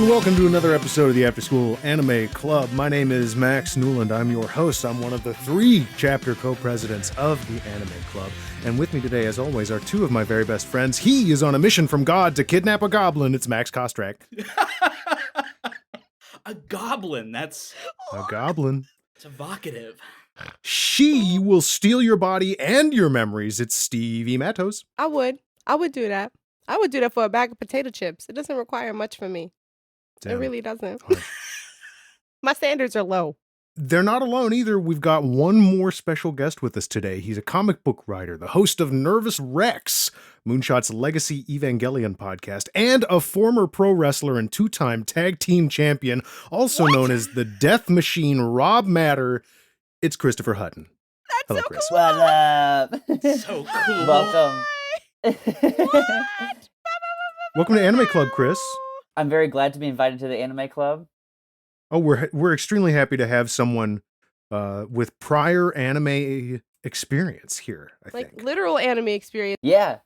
welcome to another episode of the Afterschool Anime Club. My name is Max Newland. I'm your host. I'm one of the 3 chapter co-presidents of the Anime Club. And with me today, as always, are 2 of my very best friends. He is on a mission from God to kidnap a goblin. It's Max Kostrak. A goblin, that's... A goblin. It's evocative. She will steal your body and your memories. It's Stevie Matos. I would do that. I would do that for a bag of potato chips. It doesn't require much from me. Damn. It really doesn't. My standards are low. They're not alone either. We've got one more special guest with us today. He's a comic book writer, the host of Nervous Rex, Moonshot's Legacy Evangelion podcast, and a former pro wrestler and 2-time tag team champion, also known as the Death Machine, Rob Matter. It's Christopher Hutton. That's Hello, so Chris. cool. What up? So cool. Welcome. What? Welcome to Anime Club, Chris. I'm very glad to be invited to the anime club. Oh, we're extremely happy to have someone with prior anime experience here, I Like think. literal anime experience. Yeah,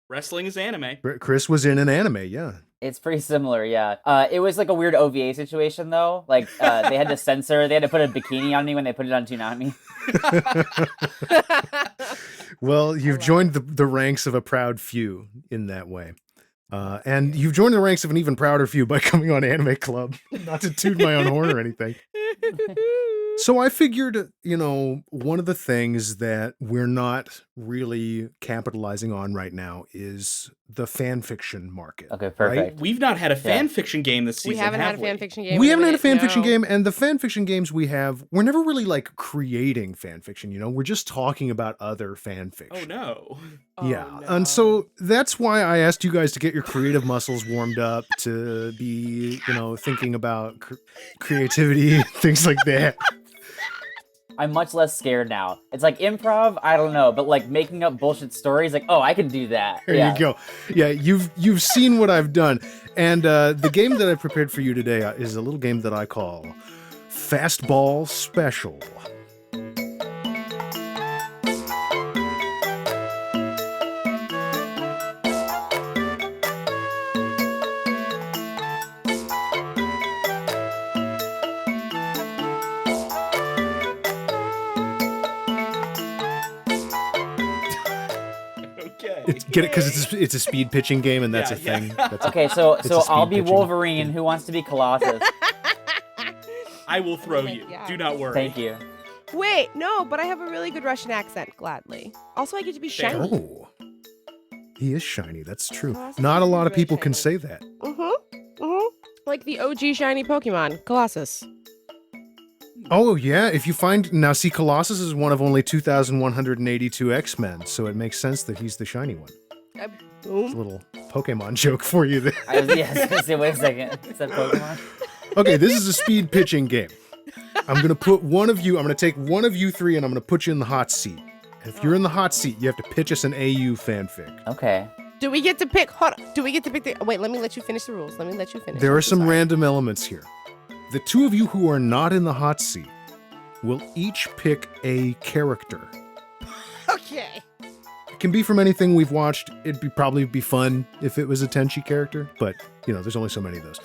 Wrestling is anime. Chris was in an anime, yeah. it's pretty similar, yeah. It was like a weird OVA situation, though. Like, they had to they had to put a bikini on me when they put it on Toonami. Well, you've joined the ranks of a proud few in that way. And you've joined the ranks of an even prouder few by coming on Anime Club. Not to toot my own horn or anything. So I figured, one of the things that we're not really capitalizing on right now is the fan fiction market. Okay, perfect. We've not had a fan fiction game this season, We haven't had a have fan we? fiction game. We in haven't had a minute, fan fiction no. game, and the fan fiction games we have, we're never really like creating fan fiction, We're just talking about other fan Oh, fiction. no. Yeah, Oh, no. and so that's why I asked you guys to get your creative muscles warmed up, to be, thinking about creativity, things like that. I'm much less scared now. It's like improv, I don't know, but like making up bullshit stories, like, oh, I can do that. There you go. Yeah, you've seen what I've done, and the game that I prepared for you today is a little game that I call Fastball Special. Okay. Get it because it's a speed pitching game, and that's Yeah, a thing. yeah. That's a- Okay, so It's a I'll speed be pitching Wolverine. game. Who wants to be Colossus? I will throw my you. God. Do not worry. Thank you. Wait, no, but I have a really good Russian accent, gladly. Also, I get to be Fair. shiny. Oh, he is shiny. That's true. Colossus Not a is lot of very people can shiny. say that. Like the OG shiny Pokemon, Colossus. Oh yeah, if you find now, see, Colossus is one of only 2,182 X-Men, so it makes sense that he's the shiny one. It's a Boom. little Pokemon joke for you there. I was gonna say, wait a second. Is that Pokemon? Okay, this is a speed pitching game. I'm gonna take one of you 3 and I'm gonna put you in the hot seat. And if you're in the hot seat, you have to pitch us an AU fanfic. Okay. Do we get to pick? Hold on. Do we get to pick the? Wait, let me let you finish the rules. Let me let you finish. There are I'm some sorry. random elements here. The 2 of you who are not in the hot seat will each pick a character. Okay. It can be from anything we've watched. It'd probably be fun if it was a Tenchi character, but there's only so many of those.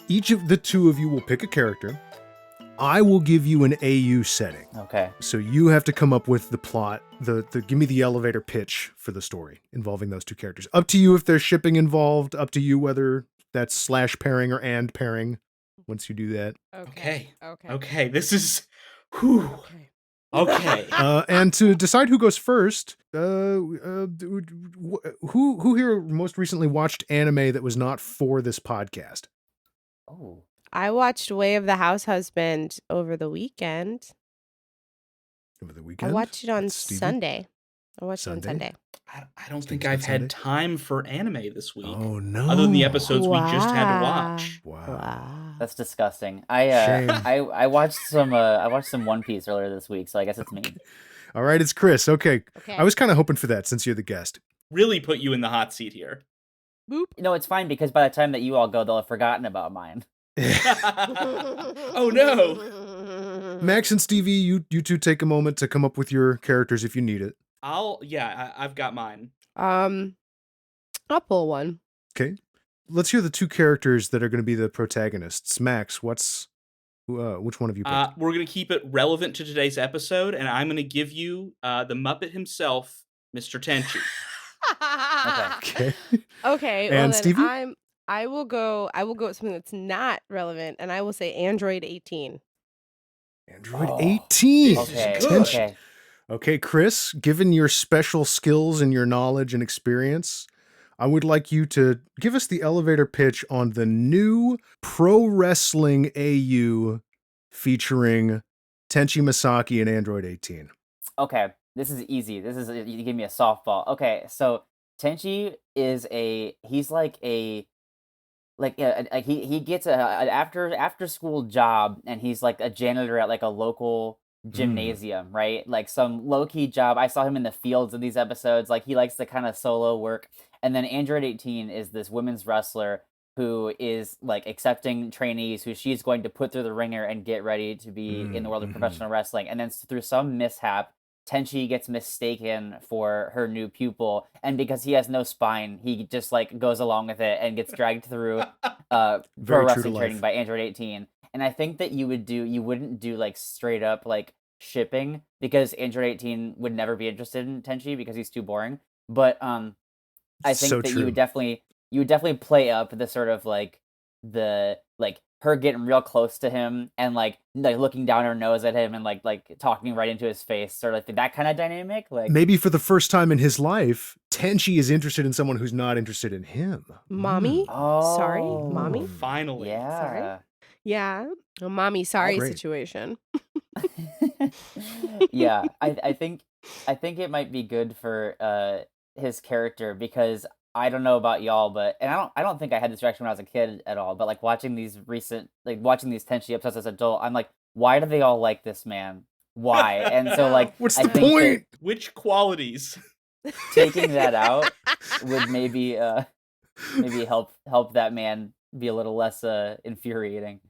Each of the 2 of you will pick a character. I will give you an AU setting. Okay. So you have to come up with the plot, give me the elevator pitch for the story involving those 2 characters. Up to you if there's shipping involved, up to you whether that's / pairing or and pairing once you do that. Okay. Okay. Okay, this is... Whew. Okay. Okay. And to decide who goes first, who here most recently watched anime that was not for this podcast? Oh. I watched Way of the House Husband over the weekend. Over the weekend? I watched it on That's Stevie? Sunday. I watched it on Sunday? Sunday. I don't think Stevie I've Sunday? had time for anime this week. Oh no! Other than the episodes we just had to watch. Wow. That's disgusting. Shame. I watched some One Piece earlier this week, so I guess it's me. All right, it's Chris. Okay, Okay. I was kind of hoping for that since you're the guest. Really put you in the hot seat here. Boop. No, it's fine because by the time that you all go, they'll have forgotten about mine. Oh no. Max and Stevie, you 2 take a moment to come up with your characters if you need it. I've got mine. I'll pull one. Okay. let's hear the two characters that are going to be the protagonists. Max, which one have you picked? We're going to keep it relevant to today's episode, and I'm going to give you the Muppet himself, Mr. Tenchi. Okay. Okay. And Well, then Stevie? I will go with something that's not relevant, and I will say Android 18. Android Oh, 18. Okay. good. Okay. Okay, Chris, given your special skills and your knowledge and experience, I would like you to give us the elevator pitch on the new Pro Wrestling AU featuring Tenchi Masaki and Android 18. Okay. This is easy. You give me a softball. Okay. So Tenchi is he's like he gets an after school job, and he's like a janitor at like a local gymnasium, right? Like some low key job. I saw him in the fields in these episodes. Like he likes to kind of solo work. And then Android 18 is this women's wrestler who is like accepting trainees who she's going to put through the ringer and get ready to be in the world of professional wrestling. And then through some mishap, Tenchi gets mistaken for her new pupil, and because he has no spine, he just like goes along with it and gets dragged through pro Very true to wrestling life. training by Android 18. And I think that you wouldn't do like straight up like shipping, because Android 18 would never be interested in Tenchi because he's too boring. But I think So that true. you would definitely play up the sort of like the like her getting real close to him and like looking down her nose at him and like talking right into his face, sort of like that kind of dynamic. Like Maybe for the first time in his life, Tenchi is interested in someone who's not interested in him. Mommy? Sorry, Oh, mommy? Finally. Yeah. Yeah. A mommy sorry Great. situation. Yeah, I think it might be good for his character, because I don't know about y'all, but I don't think I had this reaction when I was a kid at all. But like watching these Tenchi episodes as an adult, I'm like, why do they all like this man? Why? And so like, What's I the think that point? Which qualities? taking that out would maybe help that man be a little less infuriating.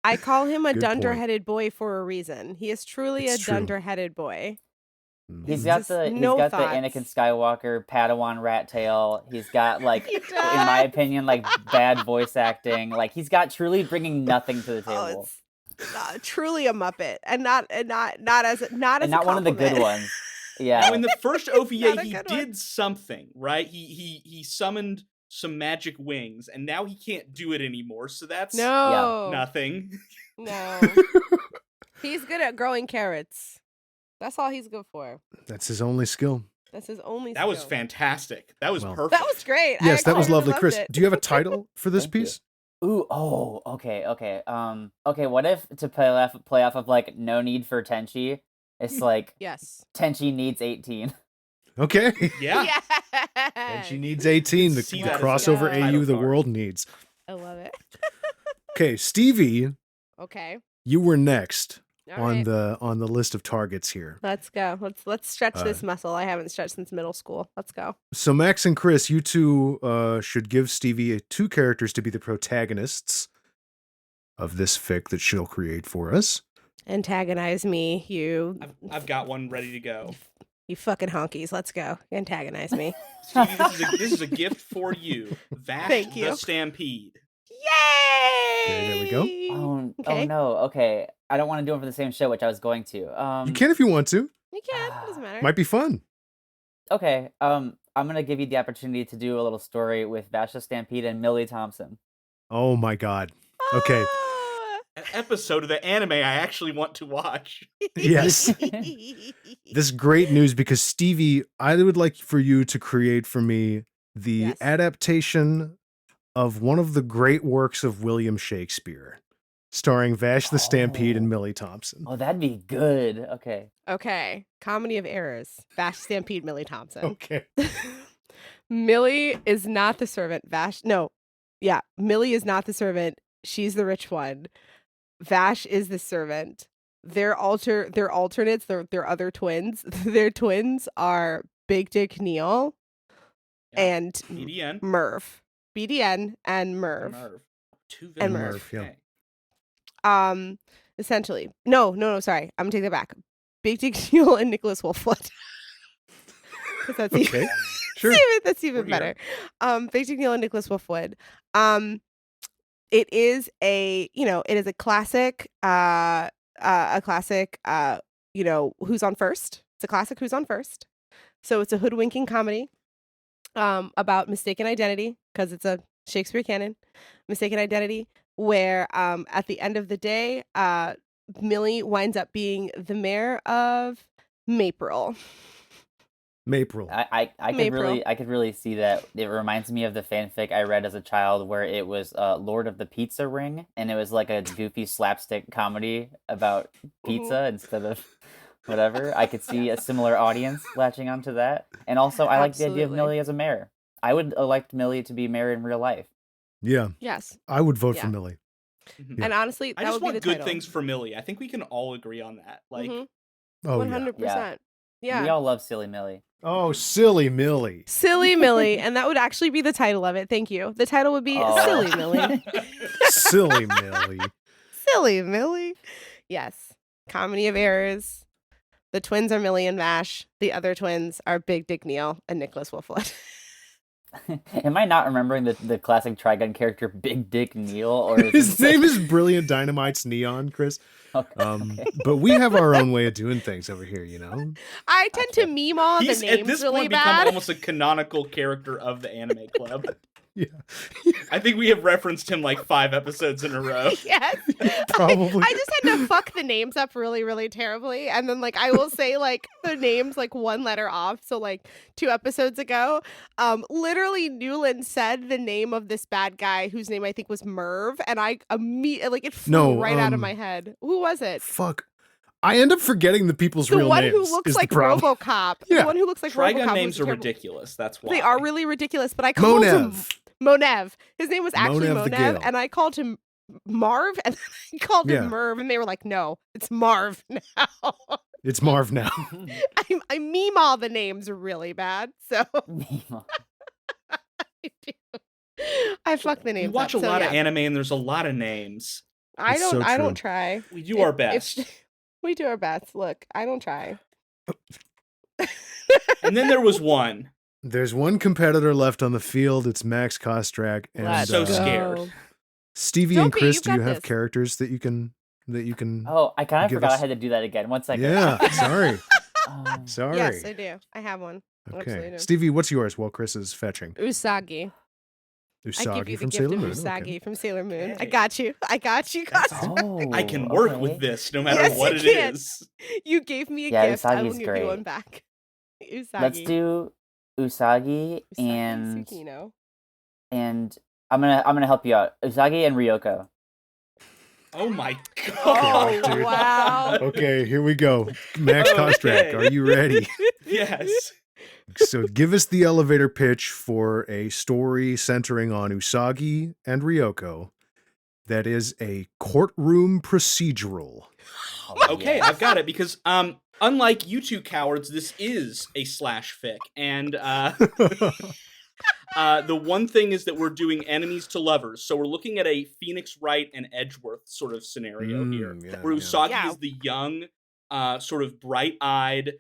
I call him a Good point. dunder-headed boy for a reason. He is truly It's a true. dunder-headed boy. He's Mhm. got Just the no the thoughts. Anakin Skywalker Padawan rat tail. He's got like, He in my does. opinion, like bad voice acting. Like he's got truly bringing nothing to the Oh, table, it's truly a Muppet, and not as and a not one of the good compliment. ones. Now, Yeah. in the first Not OVA, a he good one. did something, right? He summoned some magic wings, and now he can't do it anymore. So that's No, nothing. no. He's good at growing carrots. That's all he's good for. That's his only skill. That's his only. That was skill. fantastic. That was Well, perfect. That was great. Yes, that was actually lovely. loved Chris, it. do you have a title for this Thank you. piece? Ooh. Oh. Okay. Okay. Okay. What if, to play off of like no need for Tenchi, it's like Yes. Tenchi needs 18. Okay. Yeah. And she needs 18, the See the that as a crossover title AU the card. world needs. I love it. Okay, Stevie, Okay. you were next All on right. the list of targets here. Let's go. Let's stretch this muscle. I haven't stretched since middle school. Let's go. So Max and Chris, you two should give Stevie two characters to be the protagonists of this fic that she'll create for us. Antagonize me, you I've got one ready to go. you fucking honkies. Let's go. Antagonize me. Stevie, this is a gift for you. Vash Thank the you. Stampede. Yay! Okay, there we go. Oh Okay. no. Okay. I don't want to do it for the same show, which I was going to. You can if you want to. You can. It doesn't matter. Might be fun. Okay. I'm gonna give you the opportunity to do a little story with Vash the Stampede and Millie Thompson. Oh my god. Okay. Ah! An episode of the anime I actually want to watch. Yes. This is great news because Stevie, I would like for you to create for me the Yes. adaptation of one of the great works of William Shakespeare, starring Vash the Stampede and Oh. Millie Thompson. Oh, that'd be good. Okay. Okay. Comedy of errors. Vash Stampede, Millie Thompson. Okay. Millie is not the servant. Millie is not the servant. She's the rich one. Vash is the servant. Their alternates, their other twins. Their twins are Big Dick Neil Yeah. and BDN. Merv. BDN and Merv. Merv. Two And villains. Merv, yeah. Okay. Essentially. No, sorry. I'm gonna take that back. Big Dick Neil and Nicholas Wolfwood. 'Cause that's Okay. Sure. That's even We're here. better. Big Dick Neil and Nicholas Wolfwood. It is a classic, Who's on First. It's a classic Who's on First. So it's a hoodwinking comedy about mistaken identity, because it's a Shakespeare canon, mistaken identity, where at the end of the day, Millie winds up being the mayor of Mapril. I could really see that. It reminds me of the fanfic I read as a child where it was Lord of the Pizza Ring, and it was like a goofy slapstick comedy about pizza instead of whatever. I could see a similar audience latching onto that. And also, I like the idea of Absolutely. Millie as a mayor. I would elect Millie to be mayor in real life. Yeah, Yes. I would vote for Yeah. Millie. Mhm. And honestly, I that just would be the want good title. things for Millie. I think we can all agree on that. Like, Mhm. Oh, yeah. 100%. Yeah. We all love silly Millie. Oh, silly Millie. Silly Millie, and that would actually be the title of it. Thank you. The title would be Oh. Silly Millie. Silly Millie. Silly Millie. Yes. Comedy of errors. The twins are Millie and Vash. The other twins are Big Dick Neil and Nicholas Wolfwood. Am I not remembering the classic Trigun character Big Dick Neil? Or is His this name is Brilliant Dynamite's Neon, Chris. Okay. But we have our own way of doing things over here, you know? I tend to meme all the he's names at this really point become bad. almost a canonical character of the anime club. Yeah. I think we have referenced him like 5 episodes in a row. Yes. Probably. I just had to fuck the names up really, really terribly. And then I will say the names one letter off. So 2 episodes ago, literally Newland said the name of this bad guy whose name I think was Merv. And I immediately, it flew right out of my head. Who was it? Fuck. I end up forgetting the people's The real one names. who looks is like the problem. RoboCop. Yeah. The one who looks like RoboCop. Trigun names was are terrible. ridiculous. That's why. They are really ridiculous, but I called him Monev. His name was actually Monev the Monev, Gale. and I called him Marv, and then I called Yeah. him Merv, and they were like, no, it's Marv now. It's Marv now. I meme all the names really bad, so I fuck the We names watch up, a lot so of yeah. anime and there's a lot of names. I It's so don't true. try. We do our best. We do our best. Look, I don't try. And then there was one. There's one competitor left on the field. It's Max Kostrak. And Let's so go. scared. Stevie Don't and be, Chris, you've do you got have this. characters that you can Oh, I kind of Give forgot us- I had to do that again. 1 second. Yeah, sorry. Sorry. Yes, I do. I have one. Absolutely Okay. do. Stevie, what's yours while Chris is fetching? Usagi. I give you Usagi the from gift Sailor of Moon. Usagi Okay. from Sailor Moon. I Okay. got you. Oh, I can work okay. with this no matter Yes, what you it can. is. You gave me a Yeah, gift. I will Usagi's give great. you one back. Usagi. Let's do Usagi, Usagi and Tsukino. I'm gonna help you out. Usagi and Ryoko. Oh my Oh, god. dude. wow. Okay, here we go. Max Kostrak, Okay. are you ready? Yes. So give us the elevator pitch for a story centering on Usagi and Ryoko that is a courtroom procedural. Okay, yes. I've got it because unlike you two cowards, this is a slash fic, and the one thing is that we're doing enemies to lovers, so we're looking at a Phoenix Wright and Edgeworth sort of scenario here, yeah, where yeah. Usagi Yeah. is the young, sort of bright-eyed,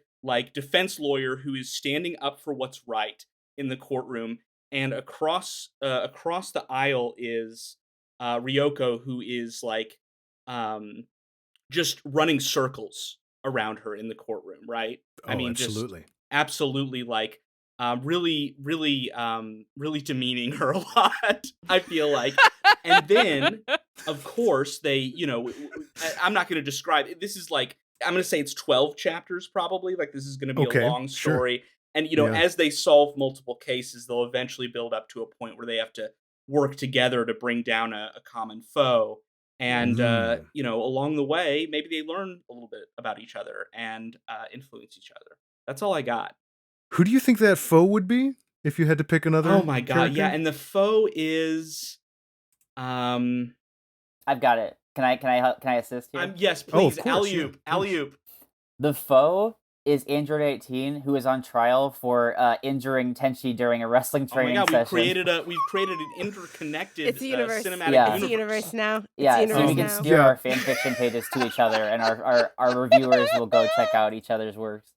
defense lawyer who is standing up for what's right in the courtroom, and across the aisle is Ryoko, who is just running circles around her in the courtroom, right? Oh, absolutely. Absolutely really demeaning her a lot, I feel like. And then, of course, they, I'm not going to describe it. This is I'm going to say it's 12 chapters probably. This is going to be Okay, a long sure. story. And, Yeah. as they solve multiple cases, they'll eventually build up to a point where they have to work together to bring down a common foe. And, along the way, maybe they learn a little bit about each other and influence each other. That's all I got. Who do you think that foe would be if you had to pick another? Oh my god, character? yeah, and the foe is I've got it. Can I assist here? yes, Oh, of please, course, yeah, alley-oop, alley-oop. The foe is Android 18, who is on trial for injuring Tenchi during a wrestling Oh my training god, session. we've created an interconnected It's a universe. cinematic Yeah. It's a universe. universe now. It's a Yeah, so universe we can now. steer Yeah. our fanfiction pages to each other, and our reviewers will go check out each other's works.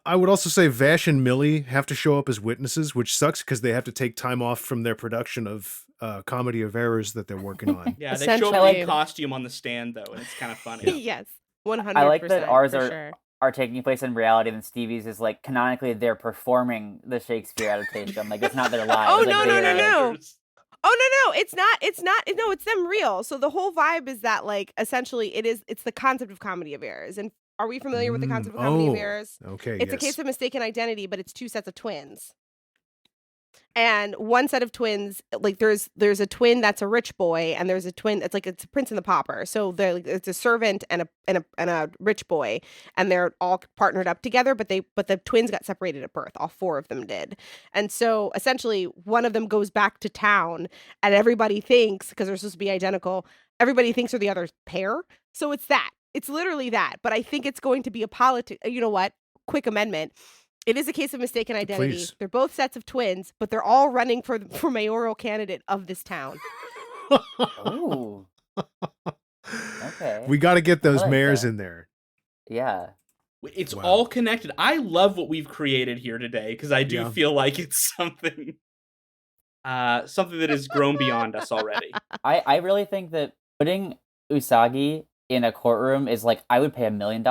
I would also say Vash and Millie have to show up as witnesses, which sucks because they have to take time off from their production of Comedy of Errors that they're working on. Yeah, they show up Essentially. in costume on the stand though, and it's kind of funny. Yes, 100%. I like that ours for are sure. are taking place in reality, and Stevie's is like canonically they're performing the Shakespeare adaptation. Like it's not their lives. Oh, like, no, no, no, they're- no. Oh no, it's not. No, it's them real. So the whole vibe is that like essentially it's the concept of comedy of errors. And are we familiar with the concept of comedy of errors? Okay, It's a case of mistaken identity, but it's two sets of twins. And one set of twins, like there's a twin that's a rich boy, and there's a twin that's like it's a Prince and the Pauper. So it's a servant and a rich boy, and they're all partnered up together. But the twins got separated at birth. All four of them did. And so essentially, one of them goes back to town, and everybody thinks because they're supposed to be identical. Everybody thinks they're the other pair. So it's that. It's literally that. But I think it's going to be a You know what? Quick amendment. It is a case of mistaken identity. Please. They're both sets of twins, but they're all running for mayoral candidate of this town. Ooh. Okay. We got to get those like mayors that. in there. Yeah. It's Wow. all connected. I love what we've created here today because I do Yeah. feel like it's something that has grown beyond us already. I really think that putting Usagi in a courtroom is like I would pay $1 million.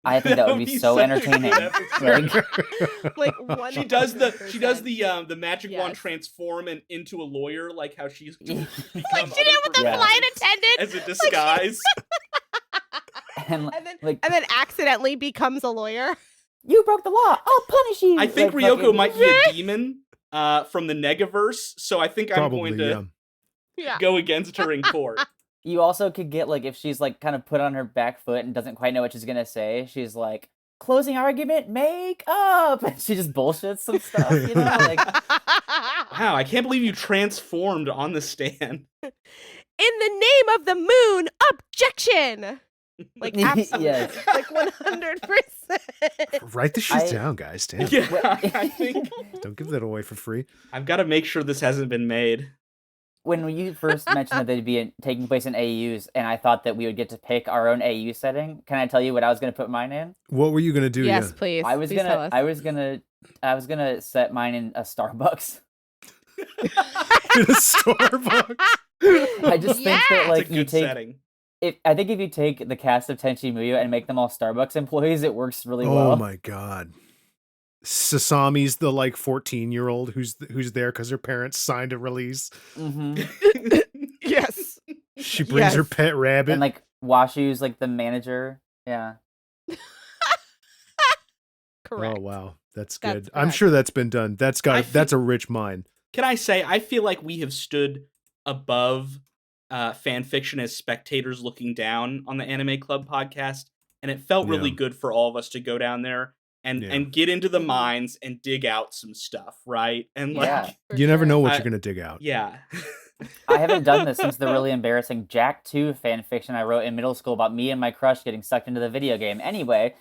I think that would be so such a good entertaining. episode. Like, Like She does the 100%. the magic wand Yes. transform into a lawyer, like how she's become Like she did with the Yeah. flight attendant, as a disguise. and and then accidentally becomes a lawyer. you broke the law. I'll punish you. I think Like, Ryoko fucking- might be a demon from the Negaverse, so I think I'm Probably, going to yeah. Yeah. go against her in court. You also could get like if she's like kind of put on her back foot and doesn't quite know what she's gonna say. She's like closing argument, make up, and she just bullshits some stuff. You know, like Wow, I can't believe you transformed on the stand. In the name of the moon, objection. Like absolutely, Yes. like 100%. Write the shit I- down, guys. Damn. Yeah, I think Don't give that away for free. I've got to make sure this hasn't been made. when you first mentioned that they'd be taking place in AUs, and I thought that we would get to pick our own AU setting. Can I tell you what I was gonna put mine in? What were you gonna do? Yes, Yeah. please. I was Please tell gonna I was gonna set mine in a Starbucks. In a Starbucks. I just think that It's a like you good take setting. I think if you take the cast of Tenchi Muyo and make them all Starbucks employees, it works really Oh well. my god. Sasami's the like 14-year-old who's there because her parents signed a release. hmm Yes. She brings her Yes. pet rabbit. And like Washu's like the manager. Yeah. Correct. Oh wow, that's That's good. I'm correct. sure that's been done. That's I that's a rich mind. Can I say, I feel like we have stood above fan fiction as spectators looking down on the Anime Club podcast, and it felt really Yeah. good for all of us to go down there and Yeah. and get into the Mhm. mines and dig out some stuff, right? And like, Yeah. For You never sure. know what I- you're gonna dig out. yeah. I haven't done this since the really embarrassing Jack 2 fan fiction I wrote in middle school about me and my crush getting sucked into the video game. Anyway,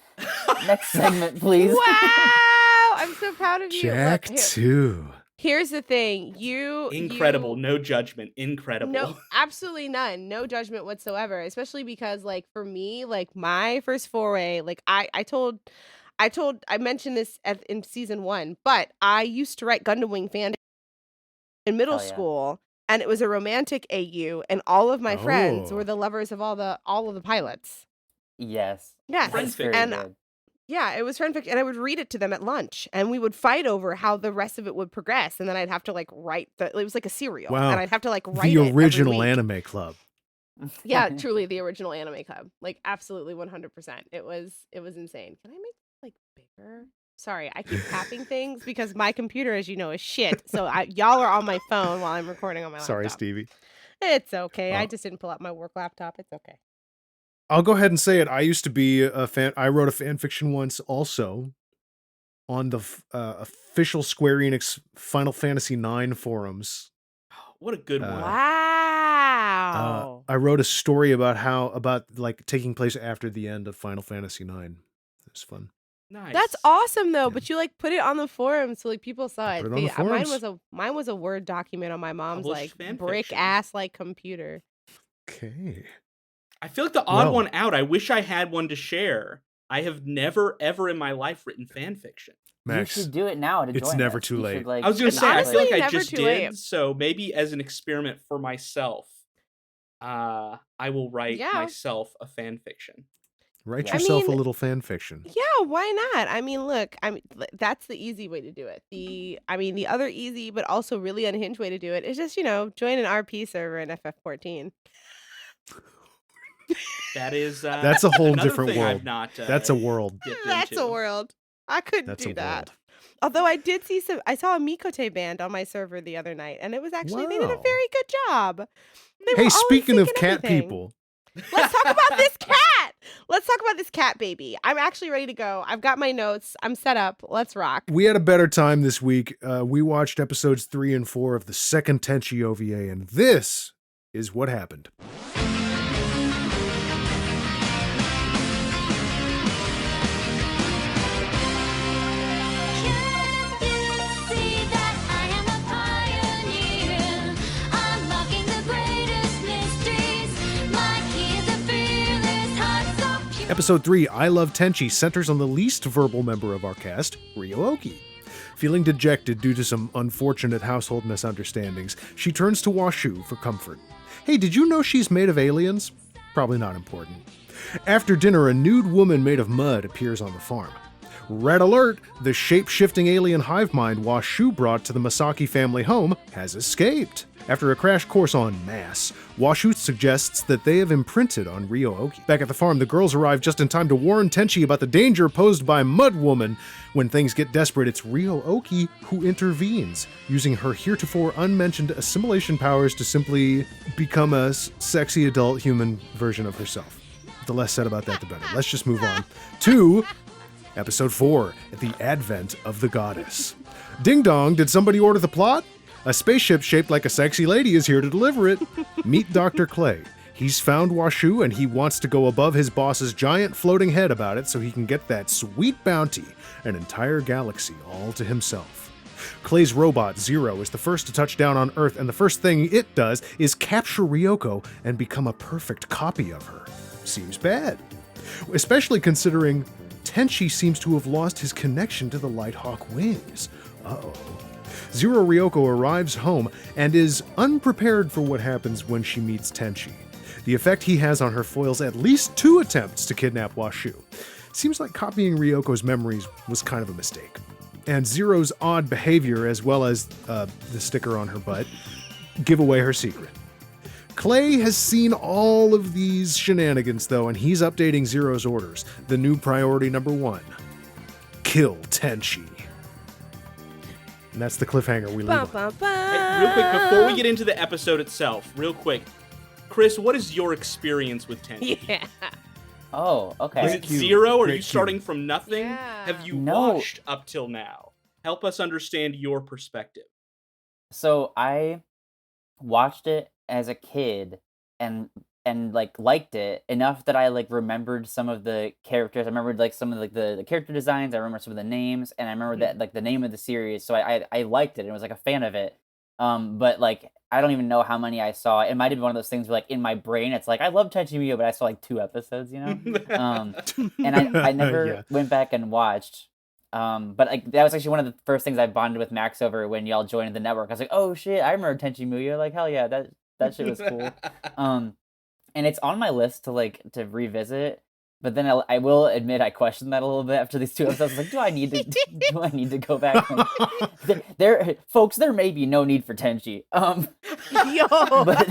next segment, please. Wow! I'm so proud of you. Jack Look, 2. here's the thing. Incredible. You, No judgment. Incredible. no, absolutely none. No judgment whatsoever. Especially because, like, for me, like my first foray, like I mentioned this in season 1, but I used to write Gundam Wing fan in middle Hell yeah. school, and it was a romantic AU, and all of my friends Oh. were the lovers of all of the pilots. Yes. Yes, Friend That's very and good. yeah, it was fanfic, and I would read it to them at lunch, and we would fight over how the rest of it would progress, and then I'd have to like write it was like a serial, Wow. and I'd have to like write The it every original week. anime club. Yeah, truly the original anime club, like absolutely 100%. It was insane. Can I make this like bigger? Sorry, I keep tapping things because my computer, as you know, is shit. So y'all are on my phone while I'm recording on my laptop. Sorry, Stevie. It's okay. I Oh. just didn't pull out my work laptop. It's okay. I'll go ahead and say it. I used to be a fan. I wrote a fan fiction once also on the official Square Enix Final Fantasy IX forums. What a good one. Wow. I wrote a story about like taking place after the end of Final Fantasy IX. It was fun. Nice. That's awesome though, Yeah. but you like put it on the forum so like people saw it. put it on the Mine was a Word document on my mom's Published like fan brick fiction. ass like computer. Okay. I feel like the odd Well- one out. I wish I had one to share. I have never ever in my life written fan fiction. Max, You should do it now to it's join never us. too You late. should, like, I was gonna It's say, I feel like honestly I never just too did, late. so maybe as an experiment for myself, I will write Yeah. myself a fan fiction. Write Yeah. I yourself a mean, little fan fiction. yeah, why not? I mean, look, that's the easy way to do it. The other easy but also really unhinged way to do it is just, join an RP server in FF14. That is That's a whole another different thing world. I've not That's a world. dipped That's a into. world. I couldn't That's do a that. world. Although I did see I saw a Mikote band on my server the other night, and it was actually, they did a Wow. very good job. They were Hey, all in speaking sync of and cat everything. people, Let's talk about this cat. Let's talk about this cat baby. I'm actually ready to go. I've got my notes. I'm set up. Let's rock. we had a better time this week. We watched episodes 3 and 4 of the second Tenchi OVA, and this is what happened. Episode 3, I Love Tenchi, centers on the least verbal member of our cast, Ryo-Oki. Feeling dejected due to some unfortunate household misunderstandings, she turns to Washu for comfort. Hey, did you know she's made of aliens? Probably not important. After dinner, a nude woman made of mud appears on the farm. Red alert! The shape-shifting alien hive mind Washu brought to the Masaki family home has escaped. After a crash course on mass, Washu suggests that they have imprinted on Ryo-Oki. Back at the farm, the girls arrive just in time to warn Tenchi about the danger posed by Mud Woman. When things get desperate, it's Ryo-Oki who intervenes, using her heretofore unmentioned assimilation powers to simply become a sexy adult human version of herself. The less said about that, the better. Let's just move on to Episode 4, At the Advent of the Goddess. Ding dong, did somebody order the plot? A spaceship shaped like a sexy lady is here to deliver it. Meet Dr. Clay. He's found Washu and he wants to go above his boss's giant floating head about it so he can get that sweet bounty, an entire galaxy all to himself. Clay's robot, Zero, is the first to touch down on Earth, and the first thing it does is capture Ryoko and become a perfect copy of her. Seems bad. Especially considering Tenchi seems to have lost his connection to the Lighthawk wings. Uh-oh. Zero Ryoko arrives home and is unprepared for what happens when she meets Tenchi. The effect he has on her foils at least 2 attempts to kidnap Washu. Seems like copying Ryoko's memories was kind of a mistake. And Zero's odd behavior, as well as the sticker on her butt, give away her secret. Clay has seen all of these shenanigans, though, and he's updating Zero's orders. The new priority number 1, kill Tenchi. And that's the cliffhanger we leave on. Hey, real quick, before we get into the episode itself, real quick, Chris, what is your experience with Tenchi? Yeah. Oh, okay. Is it cue. 0? Are Great you cue. starting from nothing? Yeah. Have you No. watched up till now? Help us understand your perspective. So I watched it as a kid and like liked it enough that I like remembered some of the characters. I remembered like some of like the character designs. I remember some of the names, and I remember that like the name of the series. So I liked it and was like a fan of it. But like I don't even know how many I saw. It might have been one of those things where like in my brain it's like I love Tenchi Muyo, but I saw like 2 episodes, you know. And I never Yeah. went back and watched. But like that was actually one of the first things I bonded with Max over when y'all joined the network. I was like, oh shit, I remember Tenchi Muyo. Like hell yeah, that shit was cool. And it's on my list to revisit. But then I will admit I questioned that a little bit after these 2 episodes. I was like, do I need to go back? And, folks, there may be no need for Tenchi. Yo. But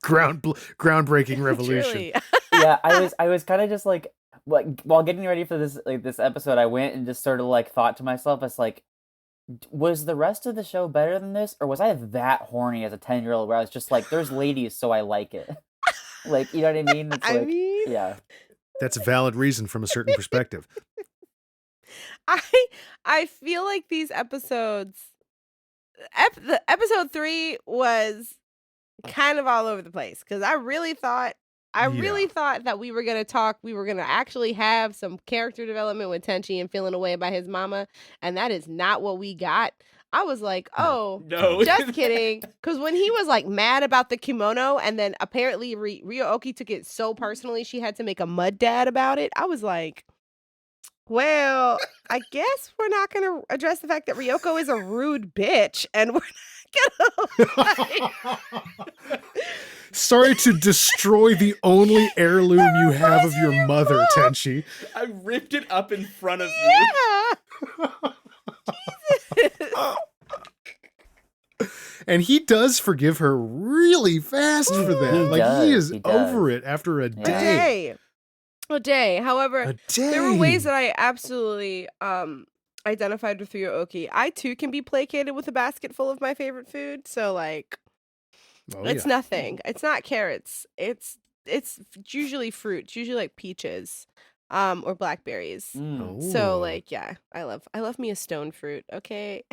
Groundbreaking revolution. Truly. yeah, I was kind of just like while getting ready for this episode, I went and just sort of like thought to myself, it's like, was the rest of the show better than this, or was I that horny as a 10-year-old where I was just like, there's ladies, so I like it. Like, you know what I mean? It's I like, mean, yeah. That's a valid reason from a certain perspective. I feel like these episodes, the episode 3 was kind of all over the place because I really thought that we were gonna actually have some character development with Tenchi and feeling away by his mama, and that is not what we got. I was like, No. oh, No. just kidding. Because when he was like mad about the kimono, and then apparently Ryo-Oki took it so personally she had to make a mud dad about it, I was like, well, I guess we're not going to address the fact that Ryoko is a rude bitch, and we're not going to. Sorry to destroy the only heirloom you have of your mother, Tenchi. I ripped it up in front of you. Yeah. Jesus. And he does forgive her really fast for that. He Like does, he is he does. over it after a day. A day. However, A day. there were ways that I absolutely identified with Ryo-Oki. I too can be placated with a basket full of my favorite food. So like, Oh, it's yeah. nothing. It's not carrots. It's usually fruit. It's usually like peaches, or blackberries. So Oh. like, yeah, I love me a stone fruit. Okay.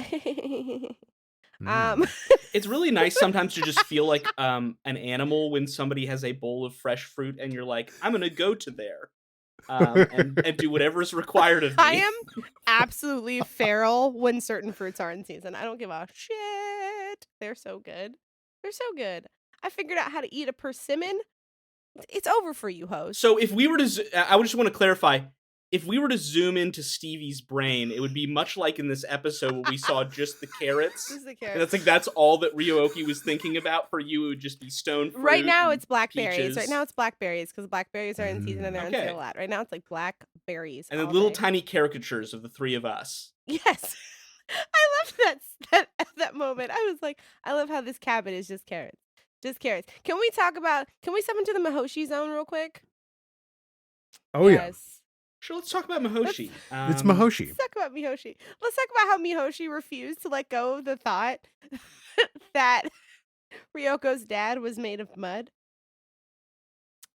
Mm. It's really nice sometimes to just feel like an animal when somebody has a bowl of fresh fruit and you're like, I'm gonna go to there and do whatever is required of me. I am absolutely feral when certain fruits are in season. I don't give a shit. They're so good. They're so good. I figured out how to eat a persimmon. It's over for you, host. So if we were to, I would just want to clarify, if we were to zoom into Stevie's brain, it would be much like in this episode where we saw just the carrots. This is the And carrot. that's all that Ryo-Oki was thinking about. For you, it would just be stone fruit. Right now and it's blackberries. peaches. Right now it's blackberries because blackberries are in season and they're on Okay. sale a lot. Right now it's like blackberries. And then all little day. tiny caricatures of the three of us. Yes. I loved that moment. I was like, I love how this cabin is just carrots. Just carrots. Can we step into the Mihoshi zone real quick? Oh, yeah. Sure, let's talk about Mihoshi. It's Mihoshi. Let's talk about Mihoshi. Let's talk about how Mihoshi refused to let go of the thought that Ryoko's dad was made of mud.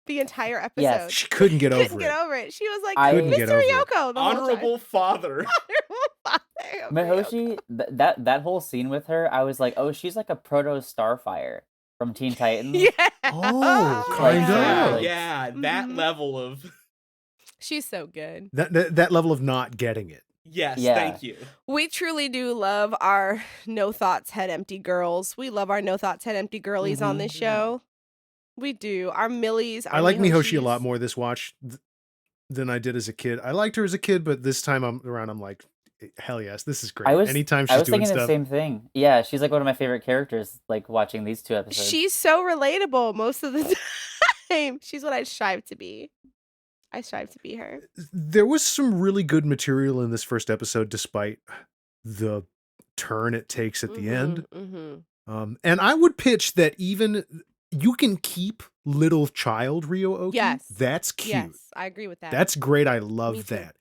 The entire episode. Yes. She couldn't get Couldn't over get it. over it. She was like, Couldn't get Mr. over it. Ryoko. The whole time. Honorable father. Honorable father of Mihoshi, that whole scene with her, I was like, oh, she's like a proto Starfire from Teen Titans. Yeah. Oh, Kind Yeah, of. yeah, that Mhm. level of She's so good. That level of not getting it. yes, Yeah. thank you. We truly do love our no thoughts, head empty girls. We love our no thoughts, head empty girlies on this show. We do. Our Millies. Our I like Mihoshi a Mihoshis. lot more this watch than I did as a kid. I liked her as a kid, but this time I'm like, hell yes, this is great. Anytime I she's was doing thinking the stuff. same thing. Yeah, she's like one of my favorite characters, like watching these two episodes. She's so relatable most of the time. She's what I strive to be. I strive to be her. There was some really good material in this first episode, despite the turn it takes at the end. Mm-hmm. And I would pitch that even you can keep little child Ryo-Oki. Yes. That's cute. Yes, I agree with that. That's great. I Me love too. that.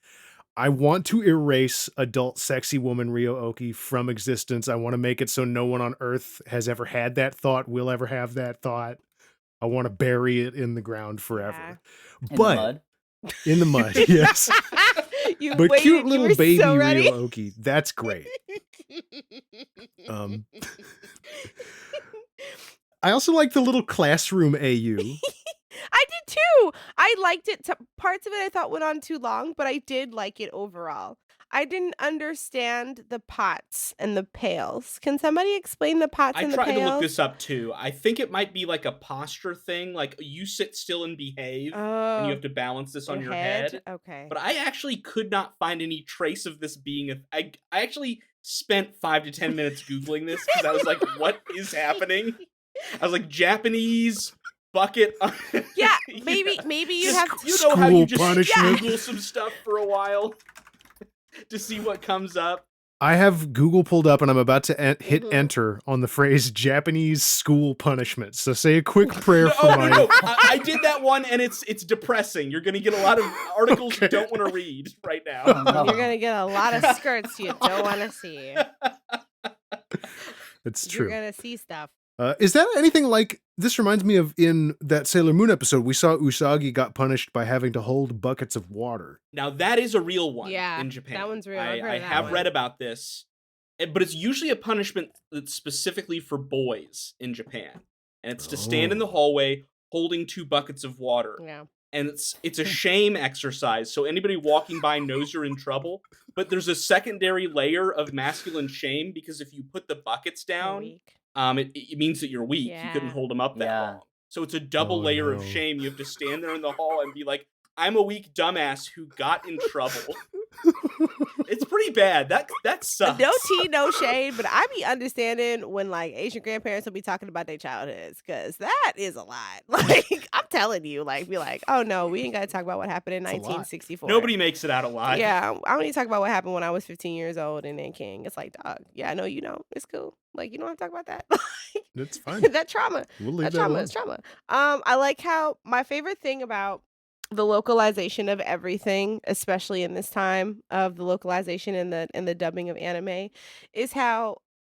I want to erase adult sexy woman Ryo-Oki from existence. I want to make it so no one on Earth has ever had that thought, will ever have that thought. I want to bury it in the ground forever. Yeah. in But the mud. in the mud, yes. You But waited, cute you little were baby so ready. Ryo-Oki, that's great. I also like the little classroom AU. I did too. I liked it. Parts of it I thought went on too long, but I did like it overall. I didn't understand the pots and the pails. Can somebody explain the pots I and the tried pails? to look this up too. I think it might be like a posture thing, like you sit still and behave, and you have to balance this on your head. Okay. But I actually could not find any trace of this being a. I actually spent 5 to 10 minutes googling this because I was like, "What is happening?" I was like, "Japanese bucket." Yeah, You maybe know, maybe you just- have to. You know how you School just punishment. Google some stuff for a while to see what comes up. I have Google pulled up and I'm about to hit Mhm. enter on the phrase Japanese school punishment. So say a quick prayer No, for my... no. I did that one, and it's depressing. You're gonna get a lot of articles you Okay. don't want to read right now. No. You're gonna get a lot of skirts you don't want to see. It's You're true. gonna see stuff. Is that anything like... This reminds me of in that Sailor Moon episode, we saw Usagi got punished by having to hold buckets of water. Now that is a real one Yeah, in Japan. that one's real. I've heard I of that have one. read about this, but it's usually a punishment that's specifically for boys in Japan, and it's to stand in the Oh. hallway holding 2 buckets of water. Yeah. and it's a shame exercise. So anybody walking by knows you're in trouble. But there's a secondary layer of masculine shame because if you put the buckets You're down, weak. it means that you're weak. You couldn't Yeah. hold them up that Yeah. long. So it's a double Oh, layer of no. shame. You have to stand there in the hall and be like, I'm a weak dumbass who got in trouble. It's pretty bad. That sucks. No tea, no shade, but I be understanding when like Asian grandparents will be talking about their childhoods, because that is a lot. Like I'm telling you, like be like, oh no, we ain't got to talk about what happened in It's a lot. 1964. Nobody makes it out alive. Yeah, I don't need to talk about what happened when I was 15 years old in Nanking. It's like, dog, yeah, I know you know, it's cool. Like you don't have to talk about that. It's fine. That trauma. We'll leave That that trauma alone. is trauma. I like how my favorite thing about the localization of everything, especially in this time of the localization and the dubbing of anime, is how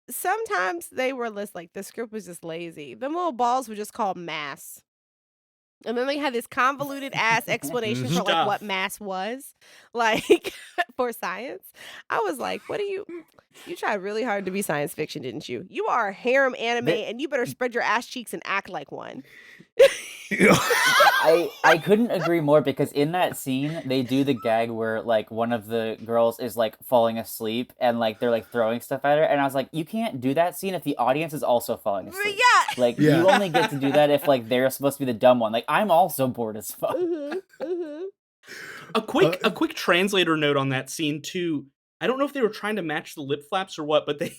sometimes they were less like the script was just lazy. Them little balls were just called mass. And then they had this convoluted ass explanation for like Stuff. what mass was, like for science. I was like, what do you tried really hard to be science fiction, didn't you? You are a harem anime and you better spread your ass cheeks and act like one. I couldn't agree more, because in that scene they do the gag where like one of the girls is like falling asleep and like they're like throwing stuff at her, and I was like, you can't do that scene if the audience is also falling asleep. Yeah. Like Yeah. you only get to do that if like they're supposed to be the dumb one. Like I'm also bored as fuck. A quick translator note on that scene too. I don't know if they were trying to match the lip flaps or what, but they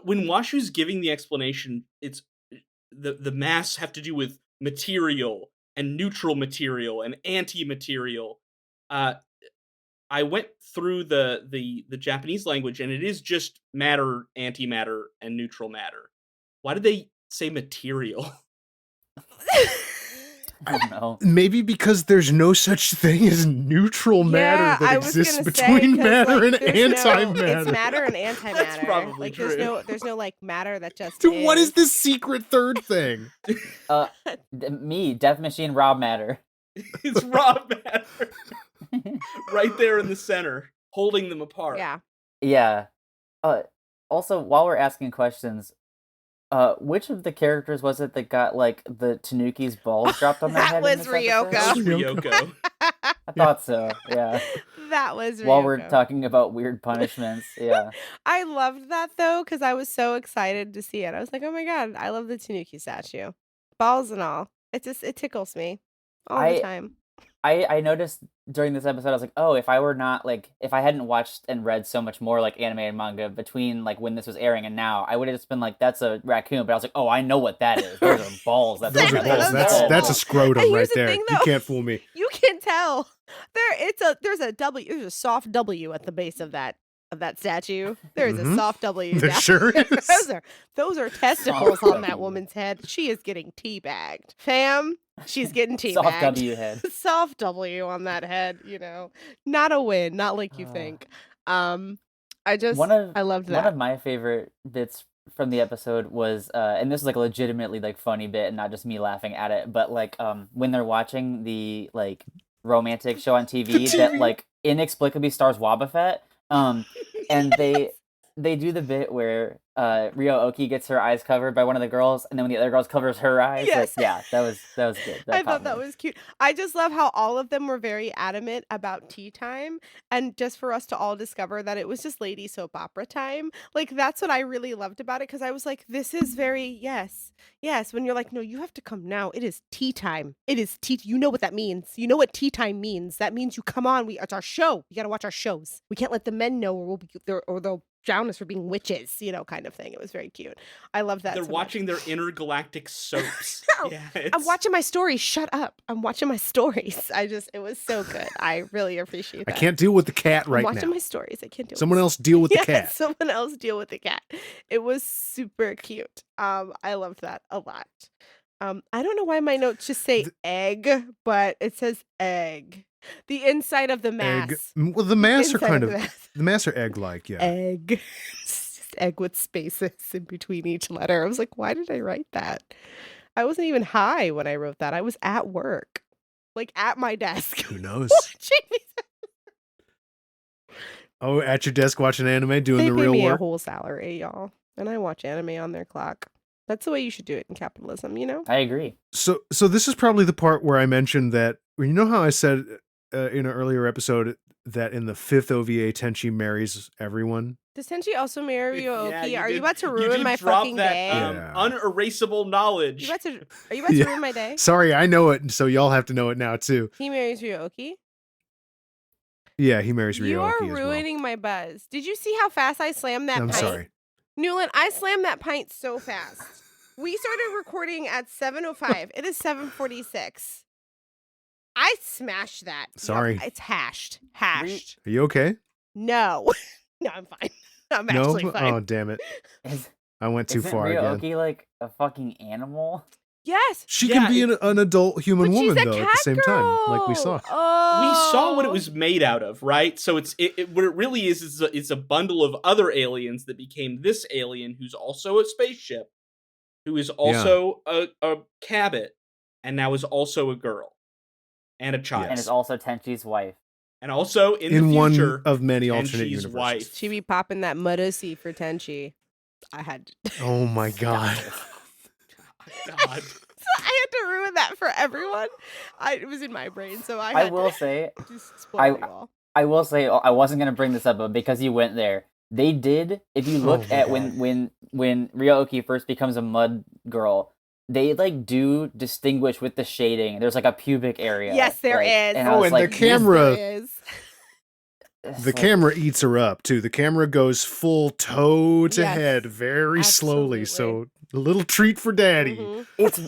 when Washu's giving the explanation, it's the mass have to do with material and neutral material and anti-material. I went through the Japanese language, and it is just matter, antimatter, and neutral matter. Why did they say material? I don't know. Maybe because there's no such thing as neutral matter that exists between matter and antimatter. It's matter and antimatter. That's probably like true. there's no like matter that just Dude, what is this secret third thing? Me, Death Machine, Raw Matter. It's raw matter. Right there in the center, holding them apart. Yeah. Yeah. Also, while we're asking questions, which of the characters was it that got like the Tanuki's balls dropped on their That head? was in this episode? That was Ryoko. Ryoko. I thought so. Yeah. That was While we're Ryoko. talking about weird punishments, yeah. I loved that though, because I was so excited to see it. I was like, oh my god, I love the Tanuki statue. Balls and all. It tickles me all the time. I noticed during this episode, I was like, oh, if I hadn't watched and read so much more like anime and manga between like when this was airing and now, I would have just been like, that's a raccoon. But I was like, oh, I know what that is. Those are balls. Those are Exactly, balls. those That's are that's a balls. scrotum And right here's the there. thing, You though. can't fool me. You can tell there's a soft W at the base of that statue. There's a Mhm. soft W. There down sure there. is. Those are testicles on that W. woman's head. She is getting teabagged. Fam, she's getting teabagged. Soft W head. Soft W on that head, Not a win, not like you think. I loved that. One of my favorite bits from the episode was, and this is like a legitimately like funny bit and not just me laughing at it, but like when they're watching the like romantic show on TV that like inexplicably stars Wobbuffet, and they do the bit where Ryo Oki gets her eyes covered by one of the girls, and then when the other girl covers her eyes, Yes. like, yeah, that was good. I caught thought that me. was cute. I just love how all of them were very adamant about tea time, and just for us to all discover that it was just lady soap opera time. Like that's what I really loved about it, because I was like, this is very yes. When you're like, no, you have to come now. It is tea time. It is tea. You know what that means. You know what tea time means. That means you come on. It's our show. You got to watch our shows. We can't let the men know, or they'll drown us for being witches. Kind of thing. It was very cute. I love that. They're so much. watching their intergalactic soaps. No, Yeah, I'm it's- watching my stories. Shut up. I'm watching my stories. It was so good. I really appreciate I that. can't deal with the cat I'm right watching now. my stories. I can't deal Someone with else deal with the Yeah, cat. someone else deal with the cat. It was super cute. I loved that a lot. I don't know why my notes just say egg, but it says egg. The inside of the mass. Egg. Well, the mass are Inside kind of of the mass. the mass are egg-like. Yeah. Egg. It's just egg with spaces in between each letter. I was like, why did I write that? I wasn't even high when I wrote that. I was at work, like at my desk. Who knows? watching these. Oh, at your desk watching anime, doing They the pay real me a work. whole salary, y'all, and I watch anime on their clock. That's the way you should do it in capitalism, I agree. So this is probably the part where I mentioned that you know how I said in an earlier episode that in the 5th OVA, Tenchi marries everyone? Does Tenchi also marry Ryo-Oki? you Are you did- about to you ruin did my drop fucking that, day? Yeah. unerasable knowledge. Are you about to ruin my day? Sorry, I know it, so y'all have to know it now too. He marries Ryo-Oki? Yeah, he marries You are Ryo-Oki as well. ruining my buzz. Did you see how fast I slammed that I'm pint? sorry. Newland, I slammed that pint so fast. We started recording at 7:05. It is 7:46. I smashed that. Sorry. It's hashed. Hashed. Are you okay? No. No, I'm fine. I'm No? actually fine. Oh, damn it. Is, I went too isn't far again. Ryo-Oki like a fucking animal? Yes. She Yeah, can be an adult human But she's woman, a though, cat at the same time, like we girl. saw. Oh. We saw what it was made out of, right? So what it really is it's a bundle of other aliens that became this alien, who's also a spaceship, who is also a cabot, and now is also a girl and a child, And it's also Tenchi's wife. and also in the In future, one of many alternate Tenchi's universes. wife. She be popping that Mudosi for Tenchi. I had to. Oh my god. God. I had to ruin that for everyone. It was in my brain, so I had will to say, just spoil you all. I will say, I wasn't gonna bring this up, but because you went there, they did. If you look my at God. when Ryo-Oki first becomes a mud girl, they like do distinguish with the shading. There's like a pubic area. Yes, there like, is. And I Oh, was and the like, camera- There is. it's The like- camera eats her up, too. The camera goes full toe to Yes, head very slowly, absolutely. so a little treat for daddy. Mhm. It's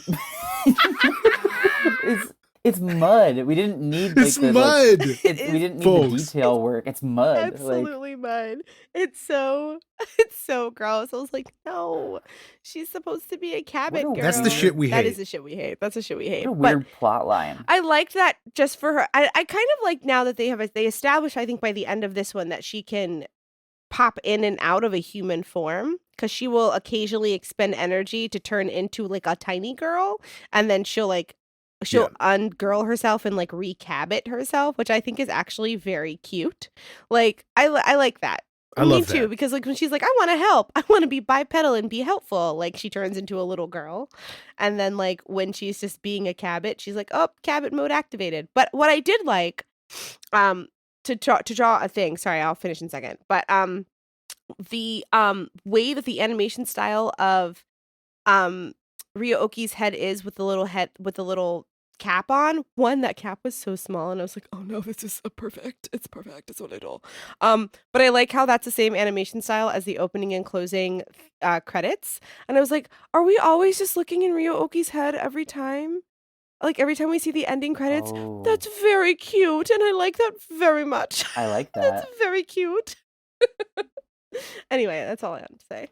it's mud. We didn't need like It's the, mud! Like, It we didn't need folks. the detail work. It's mud. Like, Absolutely mud. It's so gross. I was like, no, she's supposed to be a cabot What a girl. That's the shit we That hate. is the shit we hate. That's the shit we hate. what a But weird plot line. I liked that just for her. I kind of like now that they established, I think by the end of this one, that she can pop in and out of a human form, because she will occasionally expend energy to turn into like a tiny girl, and then she'll ungirl herself and like recabot herself, which I think is actually very cute. Like I like that. I love Me too, that. because like when she's like, I want to help, I want to be bipedal and be helpful, like she turns into a little girl. And then like when she's just being a cabot, she's like, oh, cabot mode activated. But what I did like, to draw a thing, sorry, I'll finish in a second, but the way that the animation style of Ryo-Oki's head is with the little cap on. One, that cap was so small, and I was like, oh no, this is perfect. It's perfect. It's what I do. But I like how that's the same animation style as the opening and closing credits. And I was like, are we always just looking in Ryo-Oki's head every time? Like every time we see the ending credits? Oh, That's very cute, and I like that very much. I like that. That's very cute. Anyway, that's all I have to say.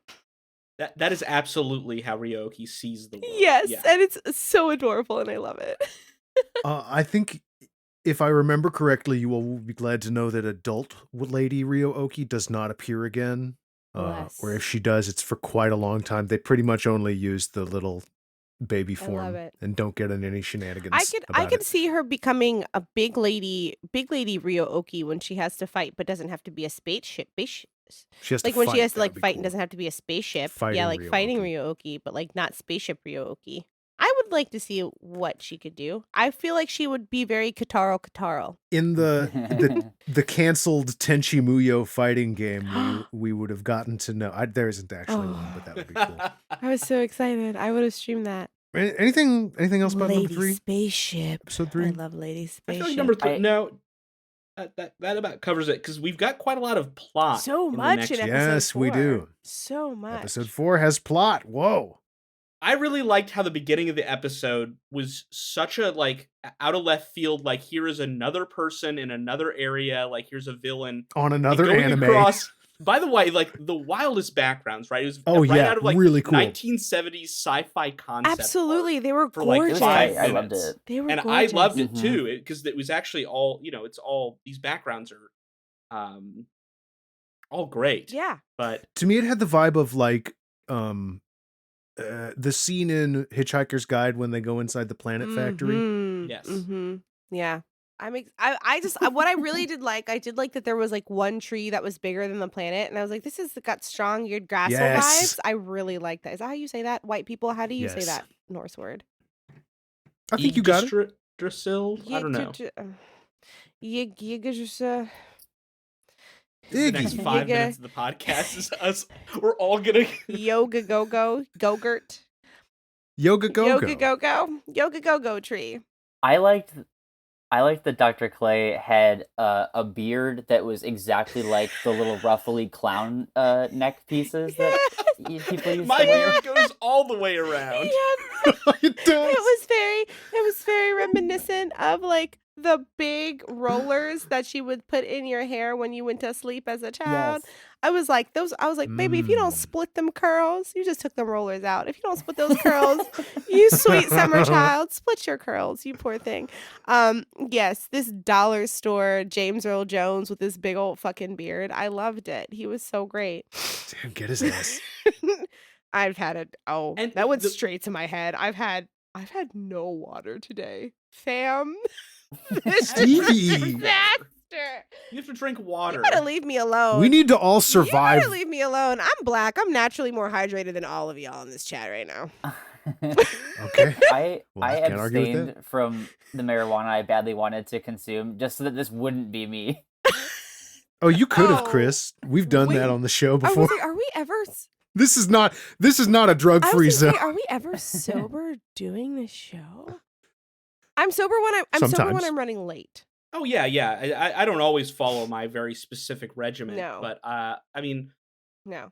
That is absolutely how Ryo-Oki sees the world. Yes, Yeah. and it's so adorable, and I love it. I think, if I remember correctly, you will be glad to know that adult lady Ryo-Oki does not appear again. Bless. Or if she does, it's for quite a long time. They pretty much only use the little baby I love form it. and don't get in any shenanigans. I about could it. see her becoming a big lady Ryo-Oki when she has to fight, but doesn't have to be a spaceship. She has Like to when fight. she has to That'd like be fight cool. and doesn't have to be a spaceship. Fighting Yeah, like fighting Ryo-Oki. Ryo-Oki, but like not spaceship Ryo-Oki. I would like to see what she could do. I feel like she would be very Kataro. In the canceled Tenchi Muyo fighting game, we would have gotten to know. There isn't actually one, but that would be cool. I was so excited. I would have streamed that. Anything else about Lady number 3? Spaceship. Episode I 3? love Lady I Spaceship. feel like number 3. I- No, that about covers it, because we've got quite a lot of plot. So in the much next in one. episode Yes, we 4. do. So much. Episode 4 has plot. Whoa. I really liked how the beginning of the episode was such a like out of left field. Like, here is another person in another area. Like, here's a villain On and another going anime. across. By the way, like the wildest backgrounds, right? It was Oh, right yeah, out of like really cool. 1970s sci-fi concept. Absolutely. art They were for like gorgeous. 5 I loved minutes. it. They were And gorgeous. I loved it Mhm. too, because it was actually all, it's all, these backgrounds are all great. Yeah. But To me, it had the vibe of like the scene in Hitchhiker's Guide when they go inside the planet factory. Mhm, Yes. mhm. Yeah. I just what I really did like, I did like that there was like one tree that was bigger than the planet, and I was like, this has got strong weird grassel Yes. vibes. I really like that. Is that how you say that? White people, how do you say Yes. that Norse word? I think you got it. Yggdrasil? I don't know. Yggdrasil. The next Iggy. 5 minutes of the podcast is us. We're all gonna. Yoga Gogurt. Yoga Go-Go. Yoga Go tree. I liked that Dr. Clay had a beard that was exactly like the little ruffly clown neck pieces that people used My to wear. beard goes all the way around. Yeah. It does. It was very reminiscent of like the big rollers that she would put in your hair when you went to sleep as a child. Yes. I was like, baby, if you don't split them curls, you just took them rollers out. If you don't split those curls, you sweet summer child, split your curls, you poor thing. Yes, this dollar store James Earl Jones with this big old fucking beard. I loved it. He was so great. Damn, get his ass. I've had it. Oh, And that went the- straight to my head. I've had no water today, fam. This is a Stevie. disaster. You have to drink water. You gotta leave me alone. We need to all You survive. gotta leave me alone. I'm black. I'm naturally more hydrated than all of y'all in this chat right now. Okay. I Well, I can't argue with abstained from the marijuana I badly wanted to consume just so that this wouldn't be me. Oh, you could have, Oh, Chris. We've done that wait. on the show I was before. like, are we ever? This is not a drug-free zone. Are we ever sober doing this show? I'm sober when I'm sober when Sometimes. I'm running late. Oh yeah. I don't always follow my very specific regimen. No. But I mean, No,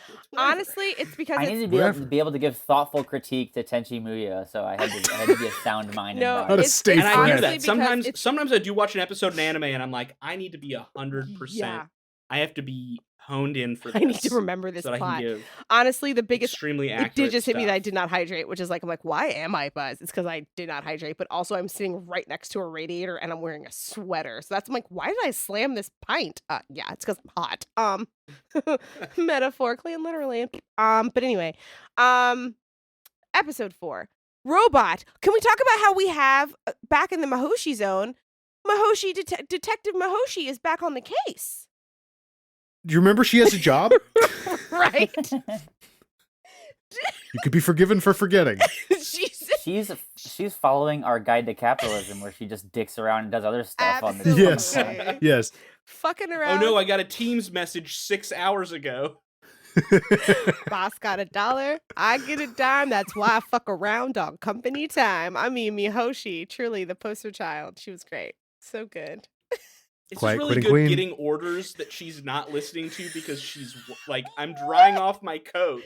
it's whatever. honestly, it's because I it's needed to be able to give thoughtful critique to Tenchi Muyo, so I had to be a sound minded No, How to body. stay and I friends. hear honestly that because sometimes. it's- Sometimes I do watch an episode of an anime, and I'm like, I need to be 100%. Yeah. I have to be honed in for this. I need to remember this so that I plot. can give Honestly, the biggest extremely it accurate did just hit me that I stuff. did not hydrate, which is like, I'm like, why am I buzzed? It's because I did not hydrate, but also I'm sitting right next to a radiator and I'm wearing a sweater. So that's I'm like, why did I slam this pint? Yeah, it's because I'm hot. Metaphorically and literally. But anyway, episode 4, robot. Can we talk about how we have back in the Mihoshi zone? Detective Mihoshi is back on the case, Do you remember she has a job? right? You could be forgiven for forgetting. She's following our guide to capitalism, where she just dicks around and does other stuff on the Yes. Absolutely. Yes. Fucking Oh around. no! I got a Teams message 6 hours ago. Boss got $1, I get a dime. That's why I fuck around on company time. I mean, Mihoshi, truly the poster child. She was great. So good. It's Quiet just really quitting good queen. getting orders that she's not listening to because she's like, I'm drying off my coat.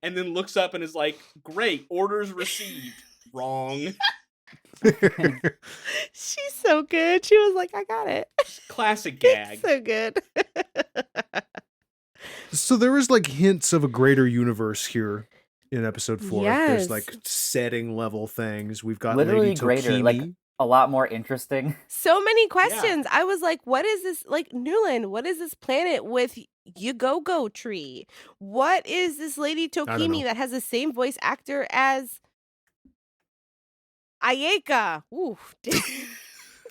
And then looks up and is like, great, orders received. Wrong. She's so good. She was like, I got it. Classic gag. So good. So there is like hints of a greater universe here in episode 4. Yes. There's like setting level things. We've got Literally Lady greater, Tokimi. like a lot more interesting. So many questions. I was like, what is this? Like, Newland, what is this planet with Yugogo tree? What is this Lady don't Tokimi know. that has the same voice actor as Ayeka? Ooh,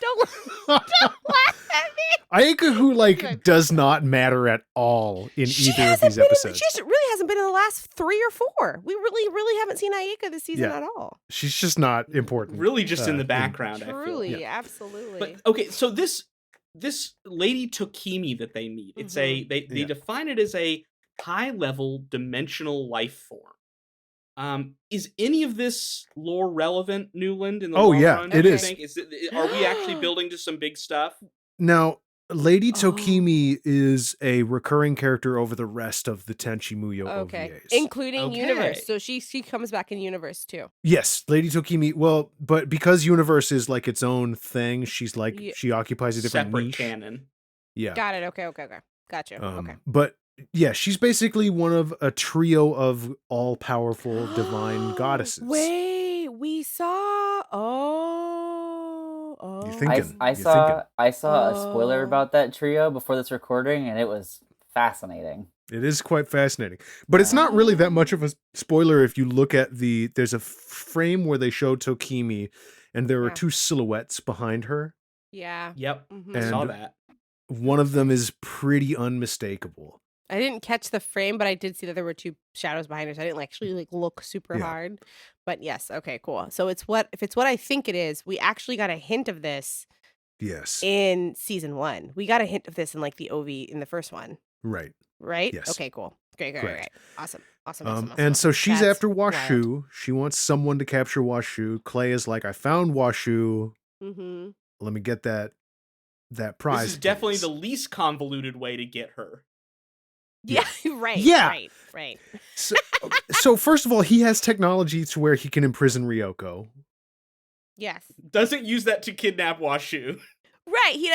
don't laugh at me. Ayeka, who Good. like does not matter at all in She either of hasn't these been episodes. she really hasn't been in the last 3 or 4. We really haven't seen Ayeka this season Yeah. at all. She's just not important. Really just in the in- background, I feel. Truly, absolutely. But okay, so this Lady Tokimi that they meet, it's a they Yeah. define it as a high level dimensional life form. Is any of this lore relevant, Newland? In the Oh, long yeah, run, it do you is. think? Are we actually building to some big stuff? Now, Lady Oh. Tokimi is a recurring character over the rest of the Tenchi Muyo okay, OVAs. including Okay. Universe. So she comes back in Universe too. Yes, Lady Tokimi. Well, but because Universe is like its own thing, she's like Yeah. she occupies a different Separate niche. canon. Yeah. Got it. Okay. Gotcha. Okay. But yeah, she's basically one of a trio of all-powerful divine goddesses. Wait, we saw. You thinking? I You're saw a spoiler Oh. about that trio before this recording, and it was fascinating. It is quite fascinating. But it's not really that much of a spoiler if you look at there's a frame where they show Tokimi and there are Yeah. 2 silhouettes behind her. Yeah. Yep, Mhm. I saw And- that. One of them is pretty unmistakable. I didn't catch the frame, but I did see that there were 2 shadows behind her. So I didn't actually look super Yeah. hard. But yes, okay, cool. So if it's what I think it is, we actually got a hint of this Yes. in season 1. We got a hint of this in like the OV in the first one, Right. right? Yes. Okay, cool. Great. Correct. Awesome. And so she's That's after wild. Washu. She wants someone to capture Washu. Clay is like, I found Washu. Mm-hmm. Let me get that prize. This is definitely please. the least convoluted way to get her. Yeah, right. Yeah. Right. So first of all, he has technology to where he can imprison Ryoko. Yes. Doesn't use that to kidnap Washu. Right. He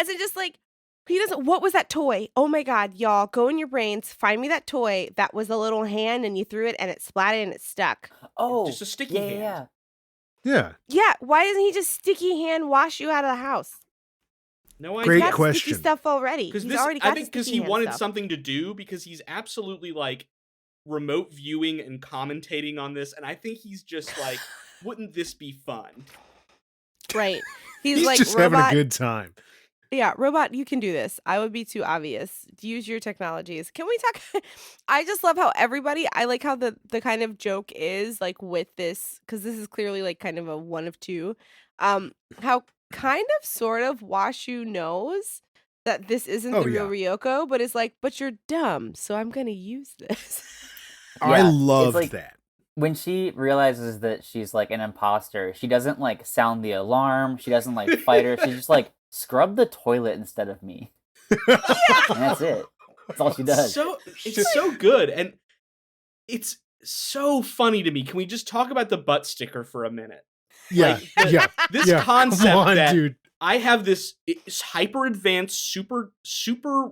doesn't, what was that toy? Oh my God, y'all, go in your brains, find me that toy that was a little hand and you threw it and it splatted and it stuck. Oh, Just a sticky hand. Yeah. Yeah, why doesn't he just sticky hand wash you out of the house? No idea. Great He's got question. sticky stuff already. Because He's already got I think because he wanted something to do, because he's absolutely like remote viewing and commentating on this, and I think he's just like, wouldn't this be fun? Right. He's like, just robot, having a good time. Yeah, robot, you can do this. I would be too obvious. Use your technologies. Can we talk? I just love how I like how the kind of joke is like with this, because this is clearly like kind of a one of two. How kind of sort of Washu knows that this isn't the real Ryoko, but is like, but you're dumb, so I'm gonna use this. I Yeah, love it's like- that. When she realizes that she's like an imposter, she doesn't like sound the alarm. She doesn't like fight her. She's just like, scrub the toilet instead of me. And that's it. That's all she does. It's so good, and it's so funny to me. Can we just talk about the butt sticker for a minute? Yeah. Like, this concept Come on, that dude. I have this hyper advanced super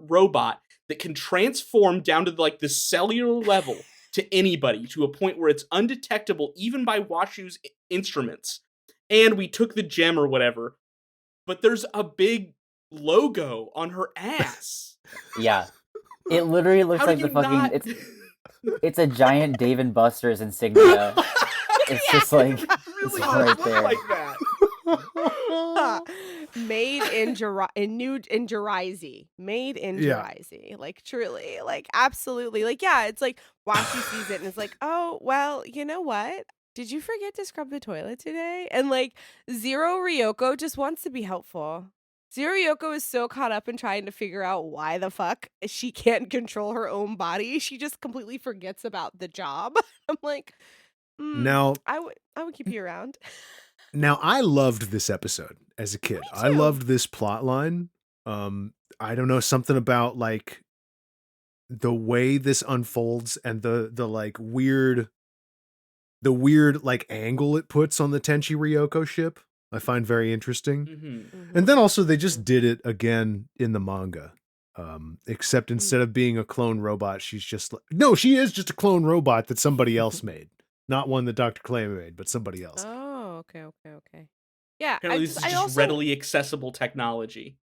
robot that can transform down to like the cellular level to anybody, to a point where it's undetectable even by Washu's instruments. And we took the gem or whatever, but there's a big logo on her ass. Yeah. It literally looks How like do the you fucking not- it's a giant Dave and Buster's insignia. It's just like It really it's does right look there. like that. Made in Jerizy. Made in Yeah. Jerizy. Like truly. Like absolutely. Like yeah, it's like Washi sees it and it's like, oh well, you know what? Did you forget to scrub the toilet today? And like Zero Ryoko just wants to be helpful. Zero Ryoko is so caught up in trying to figure out why the fuck she can't control her own body. She just completely forgets about the job. I'm like, Now, I would keep you around. Now, I loved this episode as a kid. I too. loved this plot line. I don't know, something about like the way this unfolds and the like weird like angle it puts on the Tenchi Ryoko ship. I find very interesting. Mm-hmm. And then also they just did it again in the manga. Except instead of being a clone robot, she's just she is just a clone robot that somebody else made. Not one that Dr. Clay made, but somebody else. Oh, okay. Yeah, Apparently, this is just readily accessible technology.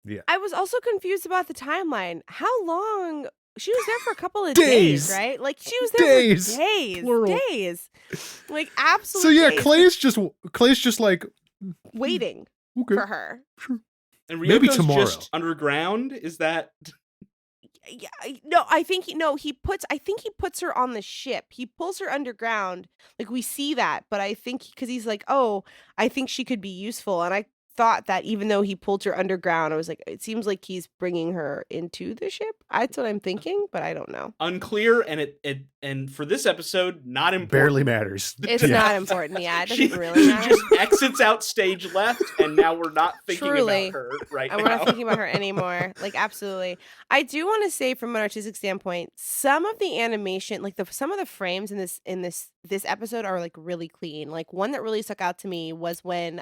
Yeah. I was also confused about the timeline. How long? She was there for a couple of days, right? Like she was there for days, plural. days. Like absolutely. So yeah, days. Clay's just like waiting okay. for her. Sure. And Maybe Ryoko's tomorrow. just underground. Is that? Yeah, no, I think he puts her on the ship. He pulls her underground. Like we see that, but I think because he's like, oh, I think she could be useful, and I thought that even though he pulled her underground, I was like, it seems like he's bringing her into the ship. That's what I'm thinking, but I don't know. Unclear, and for this episode, not important. Barely matters. It's not important. Yeah, it doesn't really matter. She just exits out stage left, and now we're not thinking Truly. about her right And now. we're not thinking about her anymore. Like, absolutely. I do want to say, from an artistic standpoint, some of the animation, like some of the frames in this episode are like really clean. Like one that really stuck out to me was when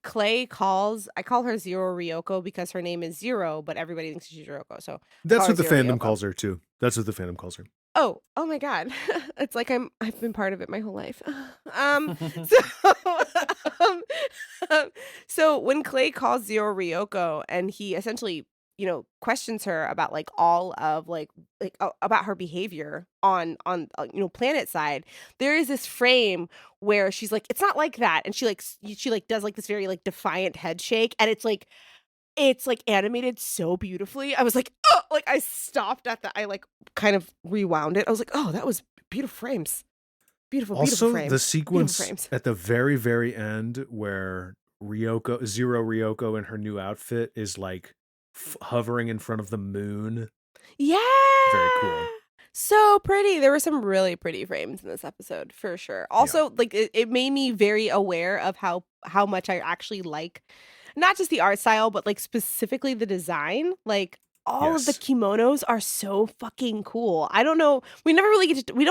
Clay I call her Zero Ryoko because her name is Zero, but everybody thinks she's Ryoko. So That's call what her the Zero fandom Ryoko. calls her too. That's what the fandom calls her. Oh my God. It's like I've been part of it my whole life. So when Clay calls Zero Ryoko and he essentially, questions her about like all of about her behavior on planet side, there is this frame where she's like, it's not like that, and she does like this very like defiant head shake, and it's like animated so beautifully. I was like, oh, like I stopped at I like kind of rewound it. I was like, oh, that was beautiful frames. Beautiful Also, frames. the Beautiful sequence frames. at the very, very end where Zero Ryoko in her new outfit is like hovering in front of the moon. Yeah. Very cool. So pretty. There were some really pretty frames in this episode for sure. Also, like it made me very aware of how much I actually like not just the art style, but like specifically the design. Like all of the Yes. kimonos are so fucking cool. I don't know. We never really get to, we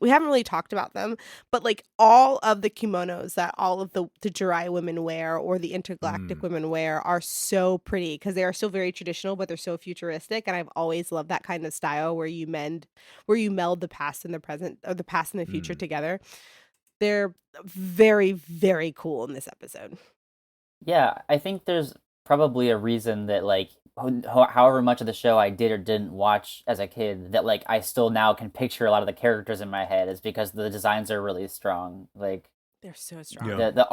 haven't really talked about them, but like all of the kimonos that all of the Jirai women wear or the intergalactic women wear are so pretty because they are still very traditional, but they're so futuristic. And I've always loved that kind of style where you meld the past and the present, or the past and the future together. They're very, very cool in this episode. Yeah, I think there's probably a reason that like however much of the show I did or didn't watch as a kid, that like I still now can picture a lot of the characters in my head, is because the designs are really strong. Like They're so strong. Yeah. the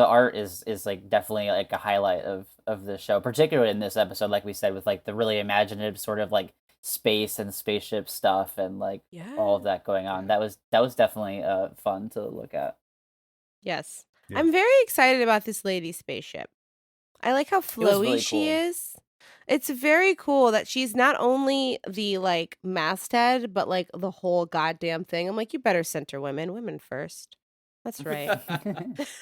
art is like definitely like a highlight of the show, particularly in this episode, like we said, with like the really imaginative sort of like space and spaceship stuff and like all of that going on. That was definitely fun to look at. Yes. Yeah. I'm very excited about this lady spaceship. I like how was flowy really she cool. is. It's very cool that she's not only the like masthead, but like the whole goddamn thing. I'm like, you better center women first. That's right.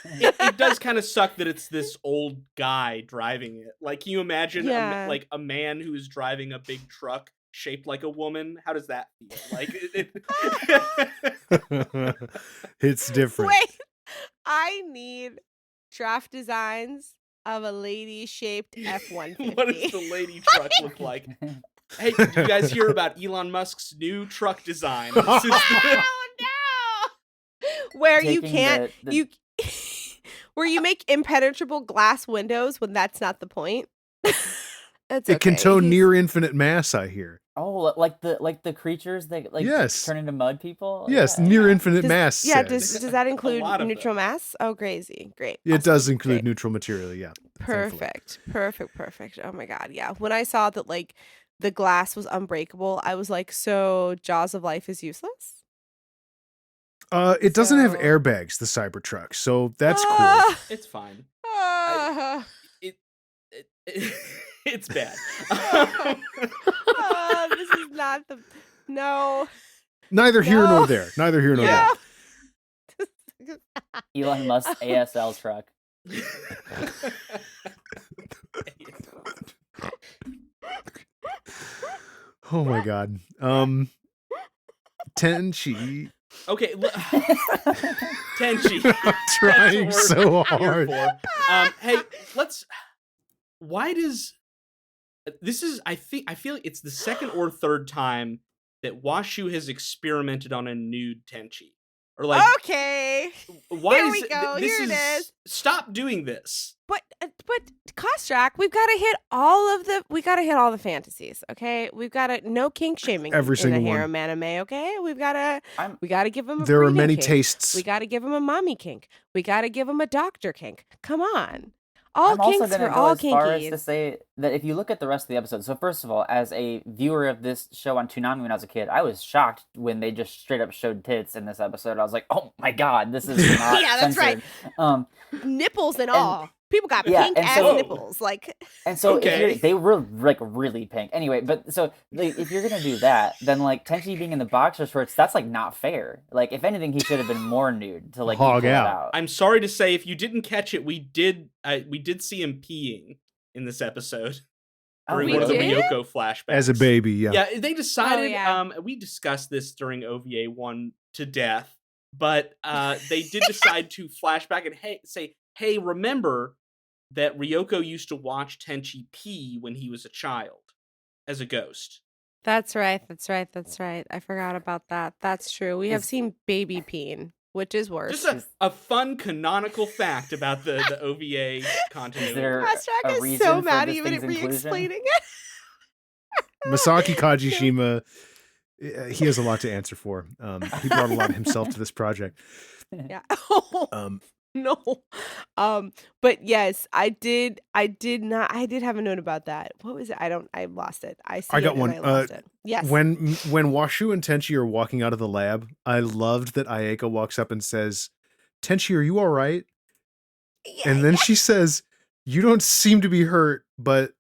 It does kind of suck that it's this old guy driving it. Like, can you imagine Yeah. a man who's driving a big truck shaped like a woman? How does that feel? Like, It's different. Wait, I need draft designs of a lady shaped F-150. What does the lady truck look like? Hey, did you guys hear about Elon Musk's new truck design? This is Oh no! Where you Taking can't the- where you make impenetrable glass windows when that's not the point. It's It can okay. tow He's- near infinite mass, I hear. Oh, like the creatures that like Yes. turn into mud people. Yes, Yeah. near infinite Does- mass. Yeah, says. does that include lot of neutral them. mass? Oh, crazy. Great. It Awesome. does include Great. neutral material, yeah. thankfully. Perfect. Oh my god, yeah. When I saw that like the glass was unbreakable, I was like, so Jaws of Life is useless? It doesn't have So- airbags, the Cybertruck, so that's cool. Ah, it's fine. ah, It's bad. this is not the no. Neither here No. nor there. Neither here nor Yeah. Elon Musk's ASL truck. there. Oh my god. Tenchi. Okay, Tenchi. I'm trying That's so what we're hard. here for. Hey, let's. Why does this is? I feel like it's the second or third time that Washu has experimented on a nude Tenchi, or like, Okay. why here is we go, this here it is. Stop doing this. But Kostrack, we've got to hit all the fantasies, okay? We've got to no kink shaming Every in single a one. harem anime, okay? We got to give them a There are breathing many kink. tastes. We got to give them a mommy kink. We got to give them a doctor kink. Come on. All I'm also kinks going for to go all as far as to kinkies. say that if you look at the rest of the episode, so first of all, as a viewer of this show on Toonami when I was a kid, I was shocked when they just straight up showed tits in this episode. I was like, oh my god, this is not Yeah, that's right. censored. Nipples and all. People got yeah, pink and ass so- nipples. Like And so Okay. they were like really pink. Anyway, but so like, if you're gonna do that, then like Tenchi being in the boxer shorts, that's like not fair. Like if anything, he should have been more nude to like Hog equal it out. I'm sorry to say, if you didn't catch it, we did see him peeing in this episode Oh, during We one of the did? Ryoko flashbacks. As a baby, yeah. Yeah, they decided. yeah. We discussed this during OVA 1 to death, but they did decide to flash back and say, hey, remember that Ryoko used to watch Tenchi pee when he was a child as a ghost. that's right. I forgot about that. That's true. We have Is- seen baby peen, which is worse. Just a fun canonical fact about the OVA continuity. there- Kostrack a is reason so for mad this even at thing's inclusion? re-explaining it. Masaki Kajishima, he has a lot to answer for. He brought a lot himself to this project. Yeah. Um, No. But yes, I did have a note about that. What was it? I lost it. I got one. I lost it. Yes. When Washu and Tenchi are walking out of the lab, I loved that Ayeka walks up and says, "Tenchi, are you all right?" And then she says, "You don't seem to be hurt, but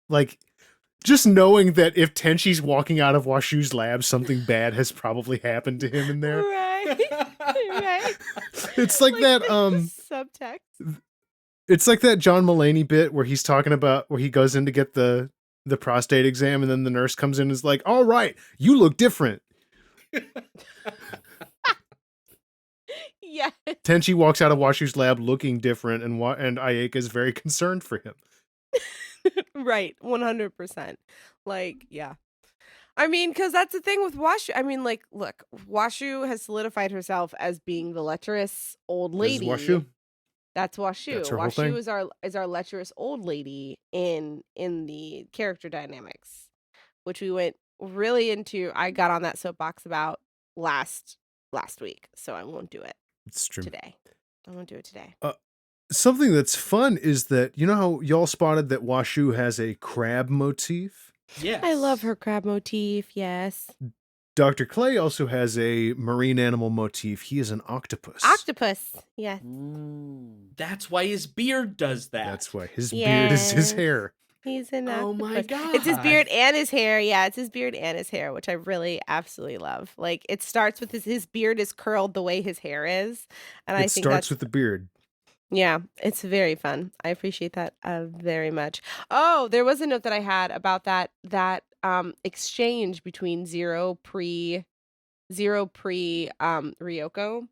like." Just knowing that if Tenchi's walking out of Washu's lab, something bad has probably happened to him in there. Right. Right. It's like that subtext. It's like that John Mulaney bit where he's talking about where he goes in to get the prostate exam and then the nurse comes in and is like, "All right, you look different." Yeah. Tenchi walks out of Washu's lab looking different, and Ayeka is very concerned for him. Right. 100%. Like, yeah. I mean, because that's the thing with Washu. I mean, like, look, Washu has solidified herself as being the lecherous old lady. This is Washu? That's Washu. That's her whole thing? Washu is our lecherous old lady in the character dynamics, which we went really into. I got on that soapbox about last week, so I won't do it It's true. today. I won't do it today. Something that's fun is that, you know how y'all spotted that Washu has a crab motif? Yes. I love her crab motif. Yes. Dr. Clay also has a marine animal motif. He is an octopus. Octopus. Yes. That's why his beard does that. That's why his beard is his hair. He's an octopus. Oh my god. It's his beard and his hair. Yeah, it's his beard and his hair, which I really absolutely love. Like, it starts with his beard is curled the way his hair is. And I think starts with the beard. Yeah, it's very fun. I appreciate that very much. Oh, there was a note that I had about that exchange between Zero pre Ryoko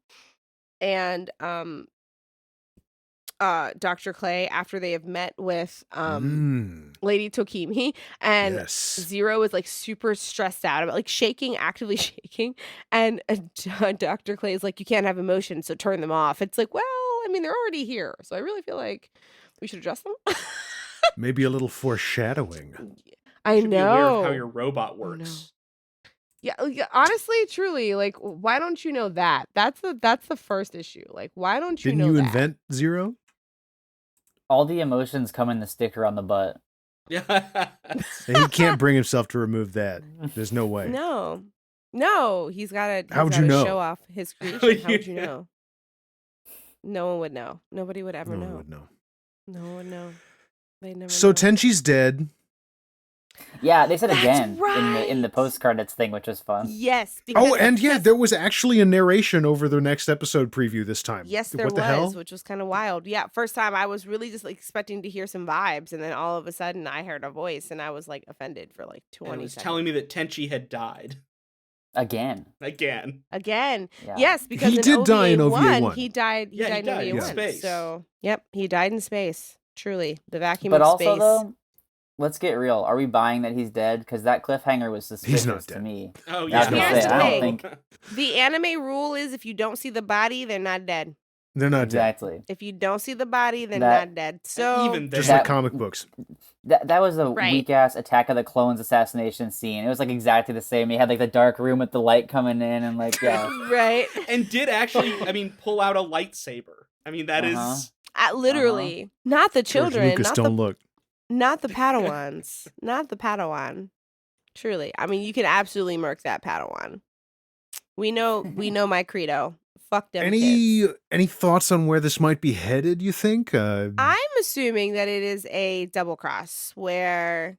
and Dr. Clay after they have met with Lady Tokimi, and Yes. Zero is like super stressed out about like actively shaking, and Dr. Clay is like, "You can't have emotions, so turn them off." It's like, well, I mean, they're already here, so I really feel like we should address them. Maybe a little foreshadowing. I Should be aware know of how your robot works. Yeah, honestly, truly, like, why don't you know that? That's the first issue. Like, why don't you Didn't know you that? invent Zero? All the emotions come in the sticker on the butt. Yeah. And he can't bring himself to remove that. There's no way. No, he's got to. How would you know? Show off his creation. How would you know? No one would know. Nobody would ever know. No one would know. No one would know. They never. So know. Tenchi's dead. Yeah, they said That's again in the right. post credits thing, which was fun. Yes. Oh, and yeah, there was actually a narration over the next episode preview this time. Yes, there what the was, hell? which was kind of wild. Yeah, first time I was really just like expecting to hear some vibes, and then all of a sudden I heard a voice, and I was like offended for like 20 And it was seconds. telling me that Tenchi had died. Again. Again. Yeah. Yeah. Yes, because He in did die in OVA 1. He died. He Yeah, he died died in in OVA 1. space. So, yep, he died in space. Truly, the vacuum But of also, space. though, let's get real. Are we buying that he's dead? Because that cliffhanger was suspicious to dead. me. Oh, I was yeah. gonna Here's say, the I don't thing. think The anime rule is if you don't see the body, they're not dead. They're not dead. exactly. If you don't see the body, they're That- not dead. So Even Just then. like comic books. That was a Right. weak ass Attack of the Clones assassination scene. It was like exactly the same. He had like the dark room with the light coming in, and like right, And did actually, pull out a lightsaber. I mean, that is. literally, not the George children, Lucas, not don't look. not the Padawans, not the Padawan. Truly, I mean, you can absolutely murk that Padawan. We know my credo. Fuck them kids. Any thoughts on where this might be headed, you think? I'm assuming that it is a double cross where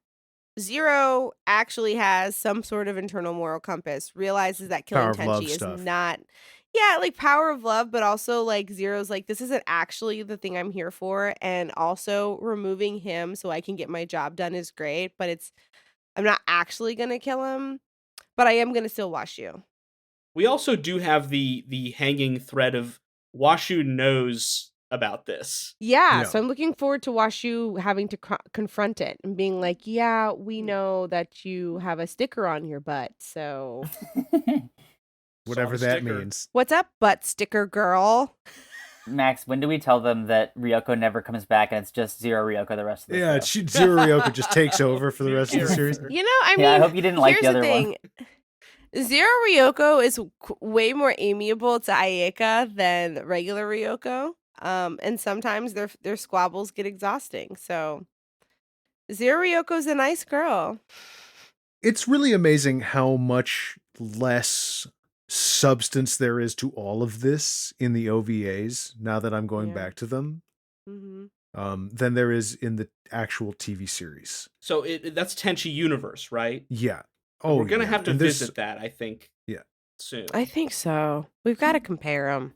Zero actually has some sort of internal moral compass, realizes that killing Power of love Tenchi is stuff. not, like power of love, but also like Zero's like, this isn't actually the thing I'm here for. And also removing him so I can get my job done is great, but I'm not actually going to kill him, but I am going to still wash you. We also do have the hanging thread of Washu knows about this. Yeah, Yeah. so I'm looking forward to Washu having to confront it and being like, yeah, we know that you have a sticker on your butt, so Whatever Saw the that sticker. means. what's up, butt sticker girl? Max, when do we tell them that Ryoko never comes back and it's just Zero Ryoko the rest of the Yeah, show? Zero Ryoko just takes over for the rest of the series. You know, I mean, Yeah, I hope you didn't like here's the other thing. Zero Ryoko is way more amiable to Ayeka than regular Ryoko. And sometimes their squabbles get exhausting. So Zero Ryoko's a nice girl. It's really amazing how much less substance there is to all of this in the OVAs now that I'm going Yeah. back to them Mm-hmm. than there is in the actual TV series. So that's Tenchi Universe, right? Yeah. We're gonna have to and there's- visit that, I think. Yeah. Soon. I think so. We've got to compare them.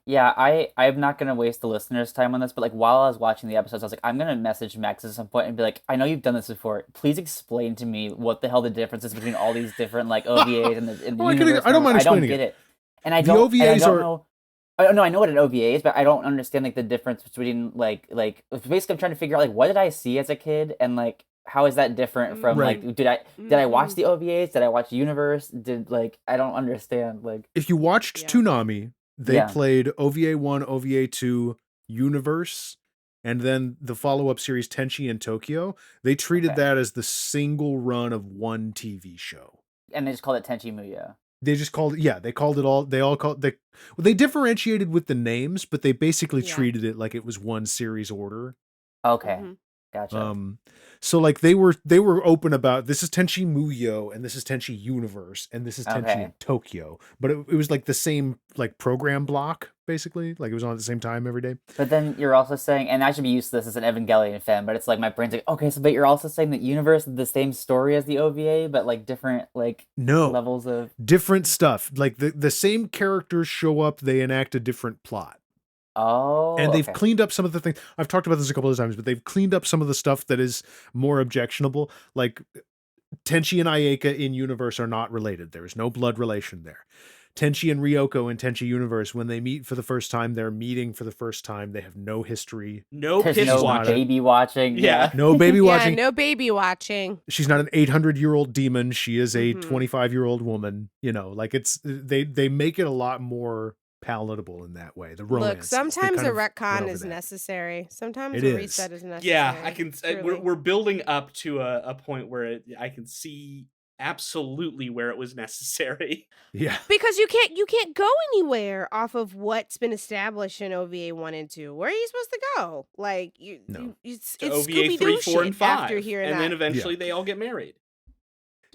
Yeah, I'm not gonna waste the listeners' time on this, but like while I was watching the episodes, I was like, I'm gonna message Max at some point and be like, I know you've done this before. Please explain to me what the hell the difference is between all these different like OVAs and the universe. I don't mind explaining get it. And I The don't. And I OVAs don't are- know. No, I know what an OVA is, but I don't understand like the difference between like basically I'm trying to figure out like what did I see as a kid and like how is that different from Right. like did I watch the OVAs? Did I watch Universe? Did like I don't understand like If you watched Yeah. Toonami, they Yeah. played OVA 1, OVA 2, Universe, and then the follow-up series Tenchi and Tokyo. They treated Okay. that as the single run of one TV show. and they just called it Tenchi Muyo. They just called it, they called it all, they differentiated with the names, but they basically Yeah. treated it like it was one series order. Okay, Mhm. gotcha. So like they were open about this is Tenchi Muyo and this is Tenchi Universe and this is Tenchi Okay. in Tokyo, but it was like the same like program block basically, like it was on at the same time every day. But then you're also saying, and I should be used to this as an Evangelion fan, but it's like my brain's like, okay, so but you're also saying that Universe is the same story as the OVA, but like different like No, levels of. different stuff. Like the same characters show up, they enact a different plot. Oh, And they've okay. cleaned up some of the things. I've talked about this a couple of times, but they've cleaned up some of the stuff that is more objectionable. Like Tenchi and Ayeka in Universe are not related. There is no blood relation there. Tenchi and Ryoko in Tenchi Universe, when they meet for the first time, they're meeting for the first time. They have no history. No There's piss no watching. baby watching. Yeah. No baby watching. Yeah, no baby watching. She's not an 800-year-old demon. She is a Mhm. 25-year-old woman. You know, like they make it a lot more palatable in that way. The romance. Look, sometimes a retcon is necessary. necessary. Sometimes It a is. reset is necessary. Yeah, I can. Truly. We're building up to a point where I can see absolutely where it was necessary. Yeah. Because you can't go anywhere off of what's been established in OVA 1 and 2. Where are you supposed to go? Like No. it's To OVA Scooby-Doo 3, 4, and shit 5, after hearing and that. then eventually they all get married.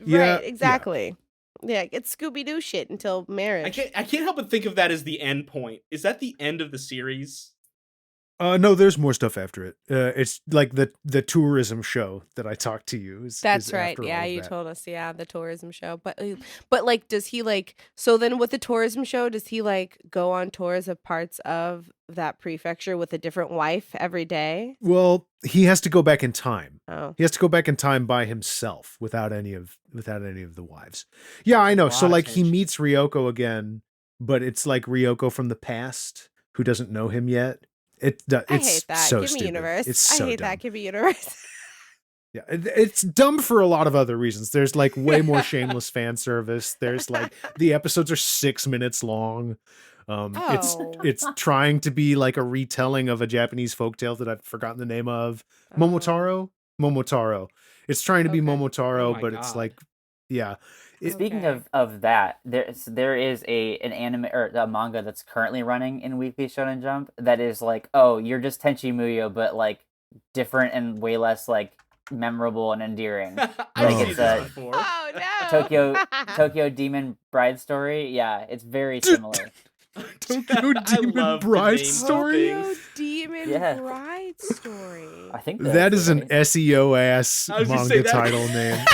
Yeah, Right, exactly. Yeah, it's Scooby-Doo shit until marriage. I can't help but think of that as the end point. Is that the end of the series? No, there's more stuff after it. It's like the tourism show that I talked to you. That's is right. after Yeah, all of you that. told us. Yeah, the tourism show. But like, does he like? So then, with the tourism show, does he like go on tours of parts of that prefecture with a different wife every day? Well, he has to go back in time. Oh, He has to go back in time by himself without any of the wives. Yeah, I know. So Lot of like he tension. meets Ryoko again, but it's like Ryoko from the past who doesn't know him yet. It's I hate that. so Give me stupid. universe. It's so I hate dumb. that. Give me universe. Yeah, it's dumb for a lot of other reasons. There's like way more shameless fan service. There's like the episodes are 6 minutes long. Oh. It's trying to be like a retelling of a Japanese folktale that I've forgotten the name of. Momotaro. It's trying to be Okay. Momotaro, Oh my but it's God. like, yeah. Speaking Okay. of that, there is an anime or a manga that's currently running in Weekly Shonen Jump that is like, oh, you're just Tenchi Muyo, but like different and way less like memorable and endearing. I've Like, seen it's this a- before. Oh no. Tokyo Demon Bride Story. Yeah, it's very similar. Tokyo I Demon love the Bride names of Story? Tokyo things. Demon Yeah. Bride Story. I think That is an right. SEO ass I was gonna manga say that- title name.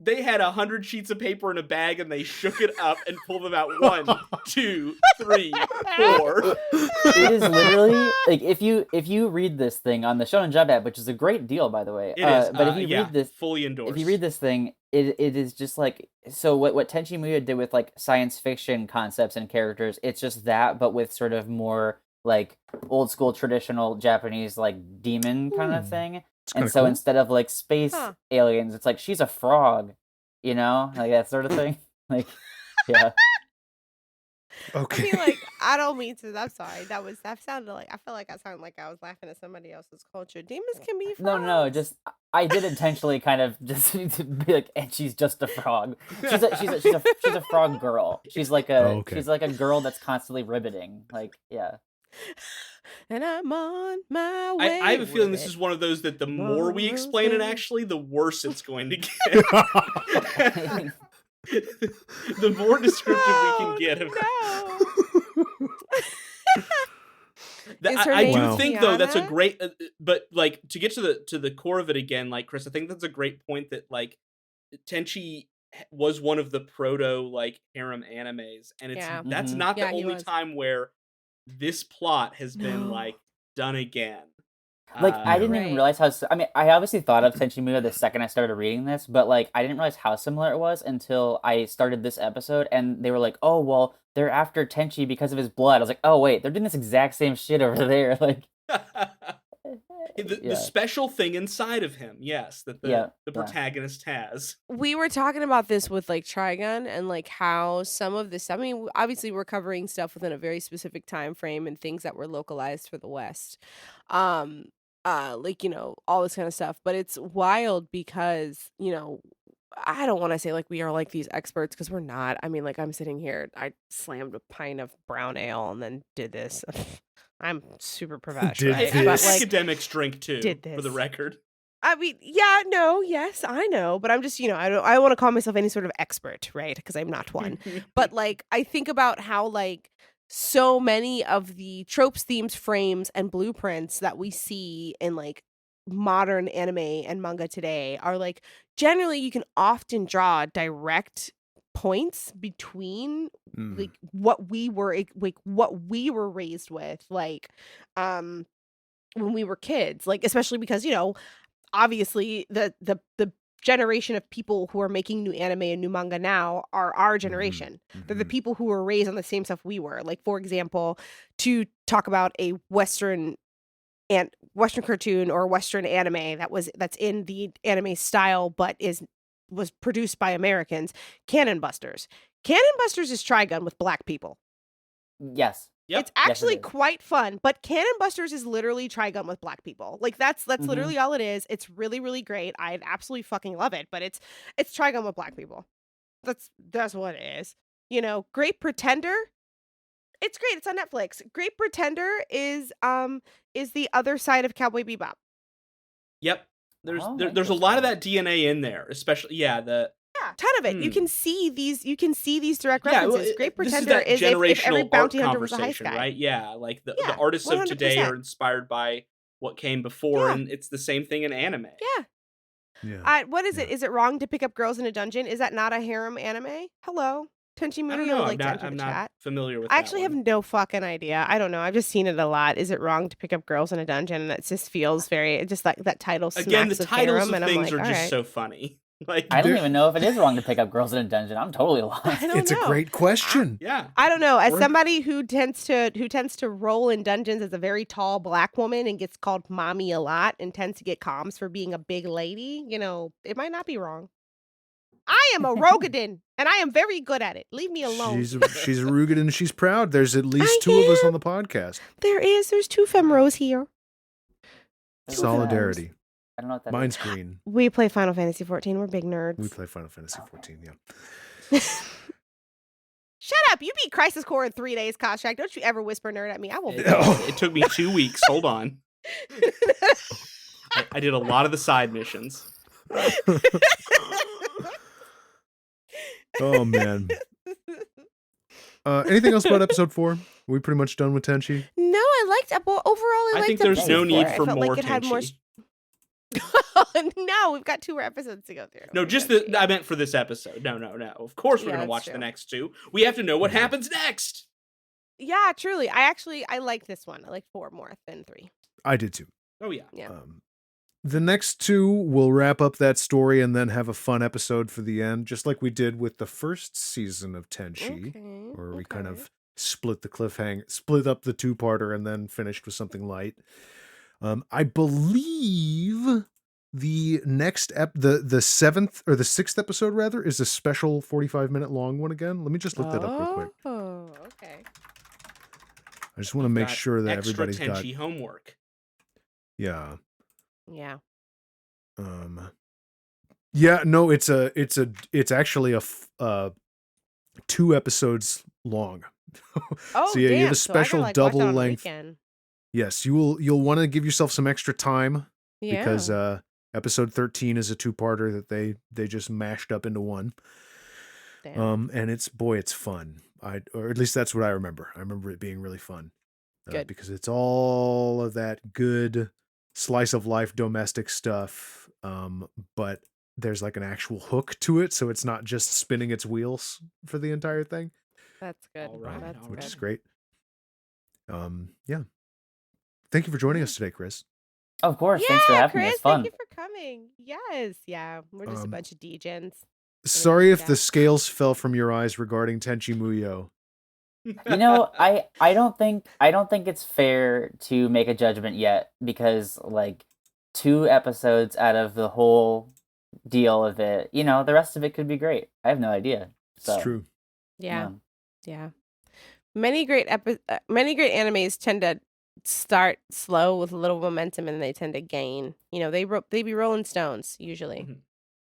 They had 100 sheets of paper in a bag and they shook it up and pulled them out 1, 2, 3, 4. It is literally like if you read this thing on the Shonen Jump app, which is a great deal by the way. It is. But if you yeah, read this, fully endorsed. if you read this thing, it is just like so what Tenchi Muyo did with like science fiction concepts and characters. It's just that, but with sort of more like old school traditional Japanese like demon kind of thing. It's And kinda so cool. instead of like space Huh. aliens, it's like she's a frog, you know, like that sort of thing. Like, yeah. I Okay. mean, like, I don't mean to. I'm sorry. That sounded like I feel like I sounded like I was laughing at somebody else's culture. Demons can be No, frogs. just I did intentionally kind of just to be like, and she's just a frog. She's a frog girl. She's like a Oh, okay. she's like a girl that's constantly ribbiting. Like, yeah. and I'm on my way. I have a feeling this with is one of those that the more we explain it, Roses. actually, the worse it's going to get. The more descriptive we can get of No. Is her I name do think though that's a Tiana? great, but like to get to the core of it again, like Chris, I think that's a great point that like Tenchi was one of the proto like harem animes, and it's Yeah. that's Mhm. not the Yeah, he only was. time where this plot has been No. like done again. Like, I didn't even Right. realize how. I mean, I obviously thought of Tenchi Muyo the second I started reading this, but like, I didn't realize how similar it was until I started this episode, and they were like, "Oh, well, they're after Tenchi because of his blood." I was like, "Oh, wait, they're doing this exact same shit over there." Like, the yeah, special thing inside of him, yes, that the yeah. protagonist has. We were talking about this with like Trigun and like how some of this, I mean, obviously we're covering stuff within a very specific time frame and things that were localized for the West. Like, all this kind of stuff. But it's wild because, I don't want to say like we are like these experts because we're not. I mean, like I'm sitting here, I slammed a pint of brown ale and then did this. I'm super professional. Did But this. like, Academics drink too, did for the this. record. I mean, yeah, no, yes, I know, but I'm just, I want to call myself any sort of expert, right? Because I'm not one. But like, I think about how like so many of the tropes, themes, frames, and blueprints that we see in like modern anime and manga today are like generally you can often draw direct points between like what we were raised with, like when we were kids, like especially because obviously the generation of people who are making new anime and new manga now are our generation. They're the people who were raised on the same stuff we were. Like, for example, to talk about a Western cartoon or Western anime that's in the anime style but was produced by Americans, Cannon Busters. Cannon Busters is Trigun with black people. Yes. Yep. It's actually Yes, it is. quite fun, but Cannon Busters is literally Trigun with black people. Like that's literally all it is. It's really, really great. I absolutely fucking love it, but it's Trigun with black people. That's what it is. Great Pretender. It's great. It's on Netflix. Great Pretender is the other side of Cowboy Bebop. Yep. There's Oh, there's a lot of interesting. that DNA in there, especially Ton of it. You can see these direct yeah, well, references. Great this is Pretender that is if every generational art bounty hunter was a heist conversation, guy. right? Yeah, like the Yeah, artists of today 100%. are inspired by what came before, Yeah. and it's the same thing in anime. Yeah. What is it? Yeah. Is it wrong to pick up girls in a dungeon? Is that not a harem anime? Hello. Tenchi I don't Muyo know. would I'm like to not. enter I'm the not chat. familiar with. I that actually one. have no fucking idea. I don't know. I've just seen it a lot. Is it wrong to pick up girls in a dungeon? And it just feels it just like that title smacks Again, the of titles harem, of and I'm things like, are all just right. so funny. Like I don't There- even know if it is wrong to pick up girls in a dungeon. I'm totally lost. I don't It's know. a great question. yeah, I don't know. As Or- somebody who tends to roll in dungeons as a very tall black woman and gets called mommy a lot and tends to get comms for being a big lady, it might not be wrong. I am a Rogadin, and I am very good at it. Leave me alone. She's a Rugged and she's proud. There's at least I two of us am. on the podcast. There's two femros here. Solidarity. I don't know what that Mine's is. green. We play Final Fantasy 14. We're big nerds. We play Final Fantasy 14, yeah. Shut up. You beat Crisis Core in 3 days, Koshak. Don't you ever whisper nerd at me. I will. it took me 2 weeks. Hold on. I did a lot of the side missions. Oh, man. Anything else about episode 4? Are we pretty much done with Tenchi? No, I liked overall. I liked think there's episode no need 4. I for felt more like it had more. Tenchi. No, we've got 2 more episodes to go through. No, just I meant for this episode. No. Of course we're Yeah, gonna that's watch true. the next 2. We have to know what Yeah. happens next. Yeah, truly. I like this one. I like 4 more than 3. I did too. Oh yeah. Yeah. The next 2 will wrap up that story and then have a fun episode for the end, just like we did with the first season of Tenchi, where we kind of split up the 2-parter and then finished with something light. I believe the next the 7th or the 6th episode rather is a special 45-minute long one again. Let me just look that up real quick. Oh, okay. I just want to make Got sure that extra everybody's got Tenchi homework. yeah. Yeah. Yeah, no, it's actually 2 episodes long. Oh, So yeah, you have damn. a So I gotta, special watch that double on a length. weekend. Yes, you'll want to give yourself some extra time Yeah. because episode 13 is a two-parter that they just mashed up into one. Damn. And it's fun. Or at least that's what I remember. I remember it being really fun. Good. Because it's all of that good slice of life domestic stuff. But there's like an actual hook to it, so it's not just spinning its wheels for the entire thing. That's good. All right, That's Which good. is great. Yeah. Thank you for joining us today, Chris. Of course. Thanks for having Chris, me. It's fun. thank you for coming. Yes, yeah. We're just a bunch of degens. Sorry if Yeah. the scales fell from your eyes regarding Tenchi Muyo. You know, I don't think it's fair to make a judgment yet because like 2 episodes out of the whole deal of it, you know, the rest of it could be great. I have no idea. So, It's true. Yeah. Many great animes tend to start slow with a little momentum and they tend to gain. You know, they be rolling stones usually. Mhm.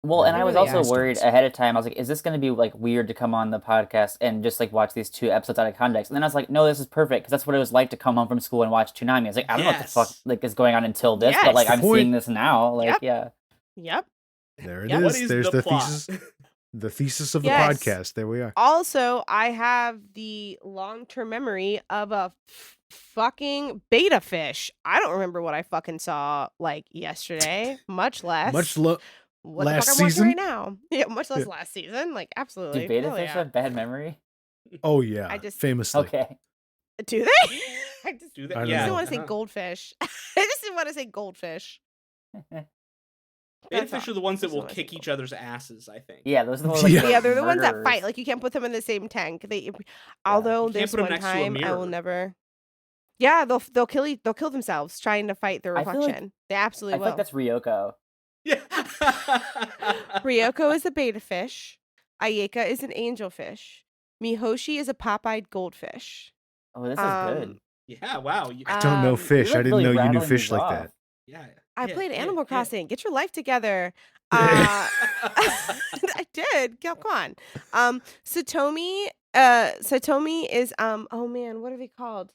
Well, and They I was really also are. worried ahead of time. I was like, is this going to be like weird to come on the podcast and just like watch these 2 episodes out of context? And then I was like, no, this is perfect because that's what it was like to come home from school and watch Toonami. I was like, I don't know what the fuck Yes. like is going on until this, Yes. but like The I'm point. seeing this now. Like, Yep. yeah. Yep. There it Yep. is. What is There's the the plot? thesis. The thesis of the Yes. podcast. There we are. Also, I have the long-term memory of a fucking beta fish. I don't remember what I fucking saw like yesterday, much less what last the fuck I'm watching season? right now. Yeah, much less Yeah. last season. Like absolutely. Do beta Hell fish yeah. have bad memory? Oh yeah, I just- famously. Okay. Do they? I just Do I that? don't Yeah. didn't know. want to say uh-huh. goldfish. I just didn't want to say goldfish. Beta That's fish all. are the ones that Just will wanna say kick each gold- other's asses, I think. Yeah, those are the ones like, Yeah. Yeah, they're the ones that murderers. fight. Like you can't put them in the same tank. Although You can't there's put 'em one next to a time I will mirror. never. Yeah, they'll kill themselves trying to fight their I feel like- reflection. They I absolutely feel like will. that's Ryoko. Yeah. Ryoko is a beta fish. Ayeka is an angelfish. Mihoshi is a pop-eyed goldfish. Oh, this is Um, good. Yeah. Wow. I don't know Um, fish. You're, I like, didn't really know you knew rattling fish these like off. that. Yeah. I yeah, played yeah, Animal yeah. Crossing. Get your life together. I did. Come on. Satomi. Satomi is oh man, what are they called?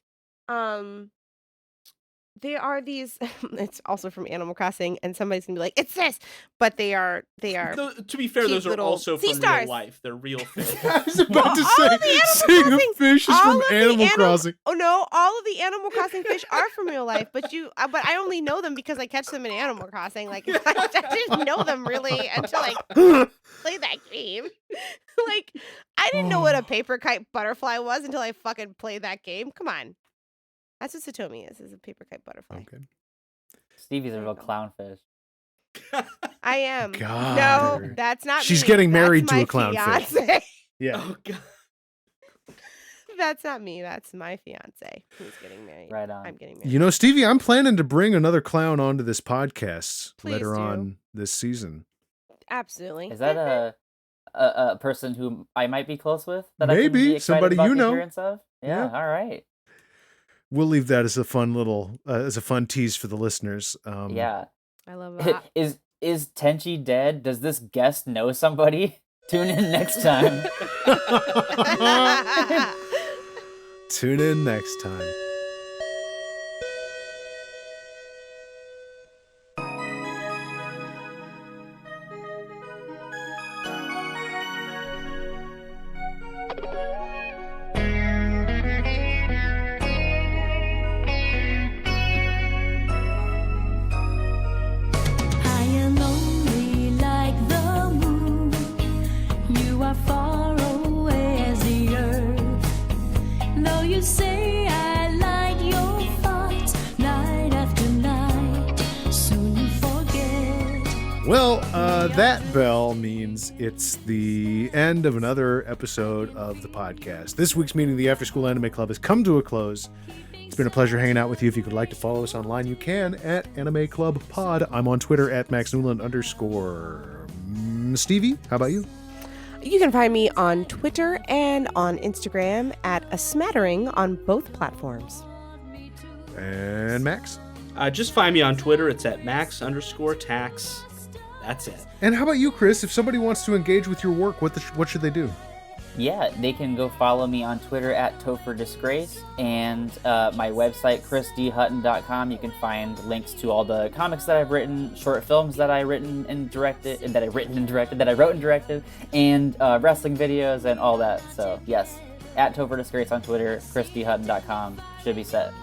They are these. It's also from Animal Crossing, and somebody's gonna be like, "It's this," but they are. To be fair, cute those are little also sea from stars. real life. They're real fish. I was about to All say, of the Animal seeing a Crossing- fish is all from of the Animal Animal- Crossing. Oh no, all of the Animal Crossing fish are from real life, but I only know them because I catch them in Animal Crossing. Like I didn't know them really until I played that game. Like I didn't know what a paper kite butterfly was until I fucking played that game. Come on, that's what Satomi is a paper kite butterfly. Okay. Stevie's a real clownfish. I am. God. No, that's not. She's me. getting That's married to my a clownfish. fiancé. Yeah. Oh god. That's not me. That's my fiance who's getting married. Right on. I'm getting married. You know, Stevie, I'm planning to bring another clown onto this podcast Please later do. on this season. Absolutely. Is that a person who I might be close with? That I can Maybe, be excited somebody about you the know. appearance of? Yeah. Yeah. All right. We'll leave that as a fun little, as a fun tease for the listeners. Yeah. I love that. Is Tenchi dead? Does this guest know somebody? Tune in next time. Tune in next time. I am lonely like the moon. You are far away as the earth. Though you say I light your thoughts night after night, soon you forget. Well, that bell means it's the end of another episode of the podcast. This week's meeting of the Afterschool Anime Club has come to a close. It's been a pleasure hanging out with you. If you would like to follow us online, you can at Anime Club Pod. I'm on Twitter at MaxNewland_. Stevie, how about you? You can find me on Twitter and on Instagram at a smattering on both platforms. And Max? Just find me on Twitter. It's at Max_tax. That's it. And how about you, Chris? If somebody wants to engage with your work, what should they do? Yeah, they can go follow me on Twitter at TopherDisgrace, and my website, chrisdhutton.com. You can find links to all the comics that I've written, short films that I wrote and directed, and wrestling videos and all that. So yes, at TopherDisgrace on Twitter, chrisdhutton.com should be set.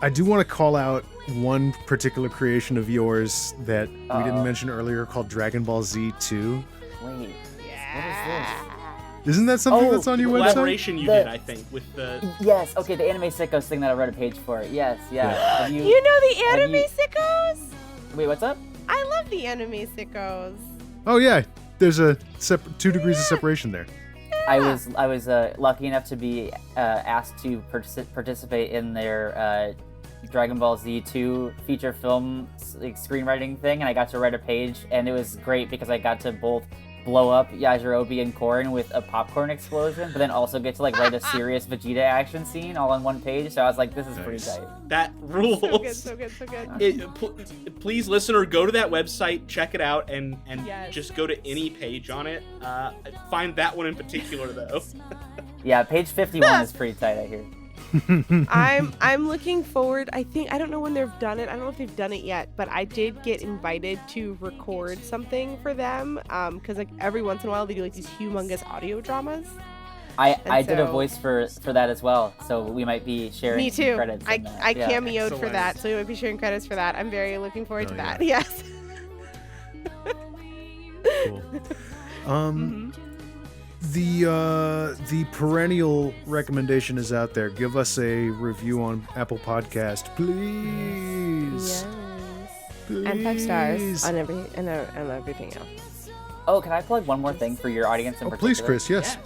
I do want to call out one particular creation of yours that we didn't mention earlier called Dragon Ball Z 2. Wait, Yeah. Isn't that something that's on your website? Collaboration you did, I think, with the... Yes, okay, the Anime Sickos thing that I wrote a page for. Yes, yeah. Have You know the have anime you- sickos? Wait, what's up? I love the anime sickos. Oh yeah, there's a 2 degrees of separation there. I was lucky enough to be asked to participate in their Dragon Ball Z 2 feature film screenwriting thing, and I got to write a page, and it was great because I got to both blow up Yajirobe and Korin with a popcorn explosion, but then also get to write a serious Vegeta action scene all on one page. So I was like, this is pretty Nice. tight. That rules. So good. Please, listener, go to that website, check it out, and Yes. just go to any page on it. Find that one in particular, though. Yeah, page 51 is pretty tight, I hear. I'm looking forward. I don't know when they've done it. I don't know if they've done it yet, but I did get invited to record something for them. Because every once in a while they do these humongous audio dramas. I did a so- voice for that as well, so we might be sharing Me too. credits. I in that. I Yeah. cameoed for Excellent. that, so we might be sharing credits for that. I'm very looking forward to Oh, that. yeah. Yes. Cool. The perennial recommendation is out there. Give us a review on Apple Podcast, please. And 5 stars Please. on everything else. Oh, can I plug one more thing for your audience in Oh, particular? please, Chris. Yes.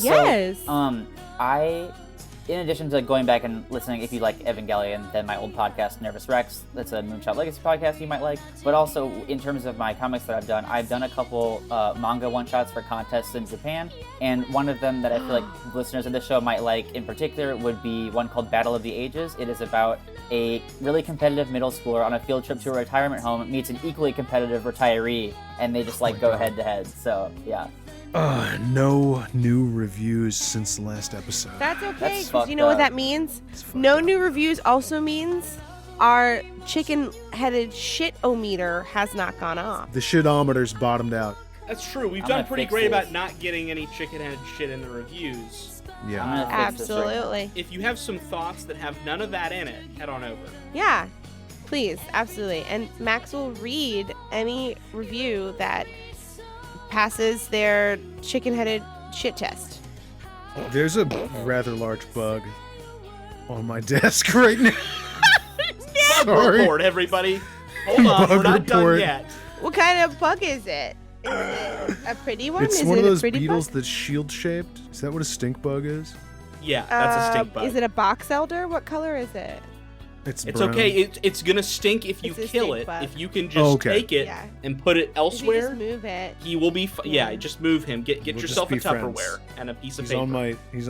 Yes. I, in addition to going back and listening, if you like Evangelion, then my old podcast, Nervous Rex, that's a Moonshot Legacy podcast you might like. But also, in terms of my comics that I've done a couple manga one-shots for contests in Japan. And one of them that I feel like listeners of this show might like in particular would be one called Battle of the Ages. It is about a really competitive middle schooler on a field trip to a retirement home meets an equally competitive retiree, and they just go head-to-head. So, yeah. No new reviews since the last episode. That's okay, That's because you know what fucked that up. means? It's fucked No up. new reviews also means our chicken-headed shit-o-meter has not gone off. The shitometer's bottomed out. That's true. We've I'm done gonna pretty fix great this. about not getting any chicken-headed shit in the reviews. Yeah. I'm gonna fix this right now. Absolutely. If you have some thoughts that have none of that in it, head on over. Yeah, please, absolutely. And Max will read any review that passes their chicken-headed shit test. There's a rather large bug on my desk right now. Sorry. Report, everybody. Hold on, we're Bug not done report. yet. What kind of bug is it? Is it a pretty one? It's is one it of those a pretty beetles bug? that's shield-shaped. Is that what a stink bug is? Yeah, that's a stink bug. Is it a box elder? What color is it? It's It's brown. okay. It's gonna stink if you It's a kill stink it. bug. If you can just Oh, okay. take it Yeah. and put it If you elsewhere, just move it. he will be. Yeah, just move him. Get We'll yourself a just be friends. Tupperware and a piece of He's paper.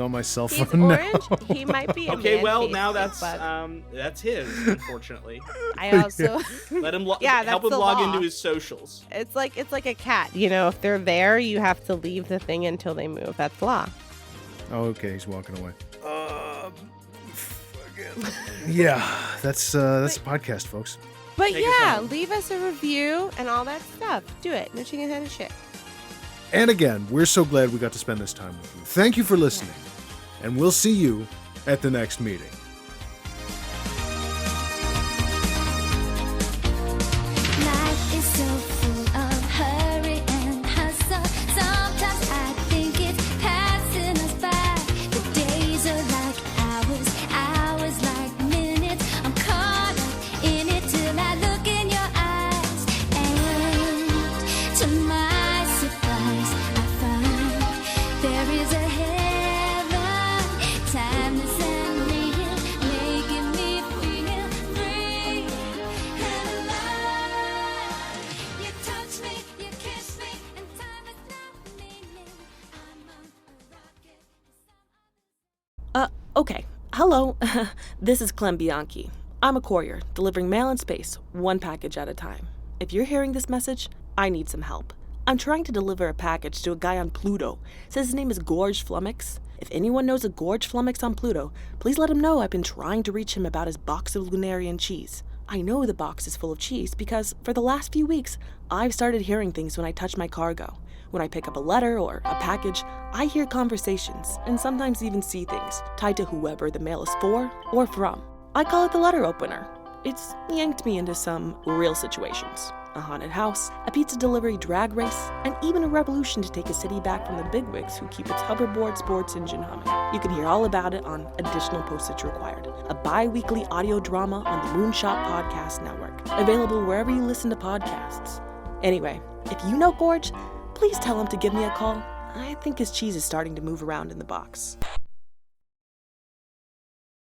on my cell He's phone orange. now. He might be a Okay, well man-faced now stink bug. that's his. Unfortunately, I also. let him Yeah, help that's him the log law. into his socials. It's like a cat. You know, if they're there, you have to leave the thing until they move. That's law. Oh, okay, he's walking away. Yeah, that's the podcast, folks. But Take us yeah, home. leave us a review and all that stuff. Do it. No chicken headed shit. And again, we're so glad we got to spend this time with you. Thank you for listening, and we'll see you at the next meeting. Life is so full of hurry and hustle. Sometimes I think it's passing us by. The days are like hours, hours like minutes. I'm caught up in it till I look in your eyes. And to my surprise, I find there is a heaven. Timeless and real, making me feel free and alive. You touch me, you kiss me, and time is not meaning. I'm on a rocket. Okay. Hello. This is Clem Bianchi. I'm a courier, delivering mail in space, one package at a time. If you're hearing this message, I need some help. I'm trying to deliver a package to a guy on Pluto. Says his name is Gorge Flummox. If anyone knows a Gorge Flummox on Pluto, please let him know I've been trying to reach him about his box of Lunarian cheese. I know the box is full of cheese because, for the last few weeks, I've started hearing things when I touch my cargo. When I pick up a letter or a package, I hear conversations, and sometimes even see things, tied to whoever the mail is for or from. I call it the letter opener. It's yanked me into some real situations. A haunted house, a pizza delivery drag race, and even a revolution to take a city back from the bigwigs who keep its hoverboard sports engine humming. You can hear all about it on Additional Postage Required, a bi-weekly audio drama on the Moonshot Podcast Network, available wherever you listen to podcasts. Anyway, if you know Gorge, please tell him to give me a call. I think his cheese is starting to move around in the box.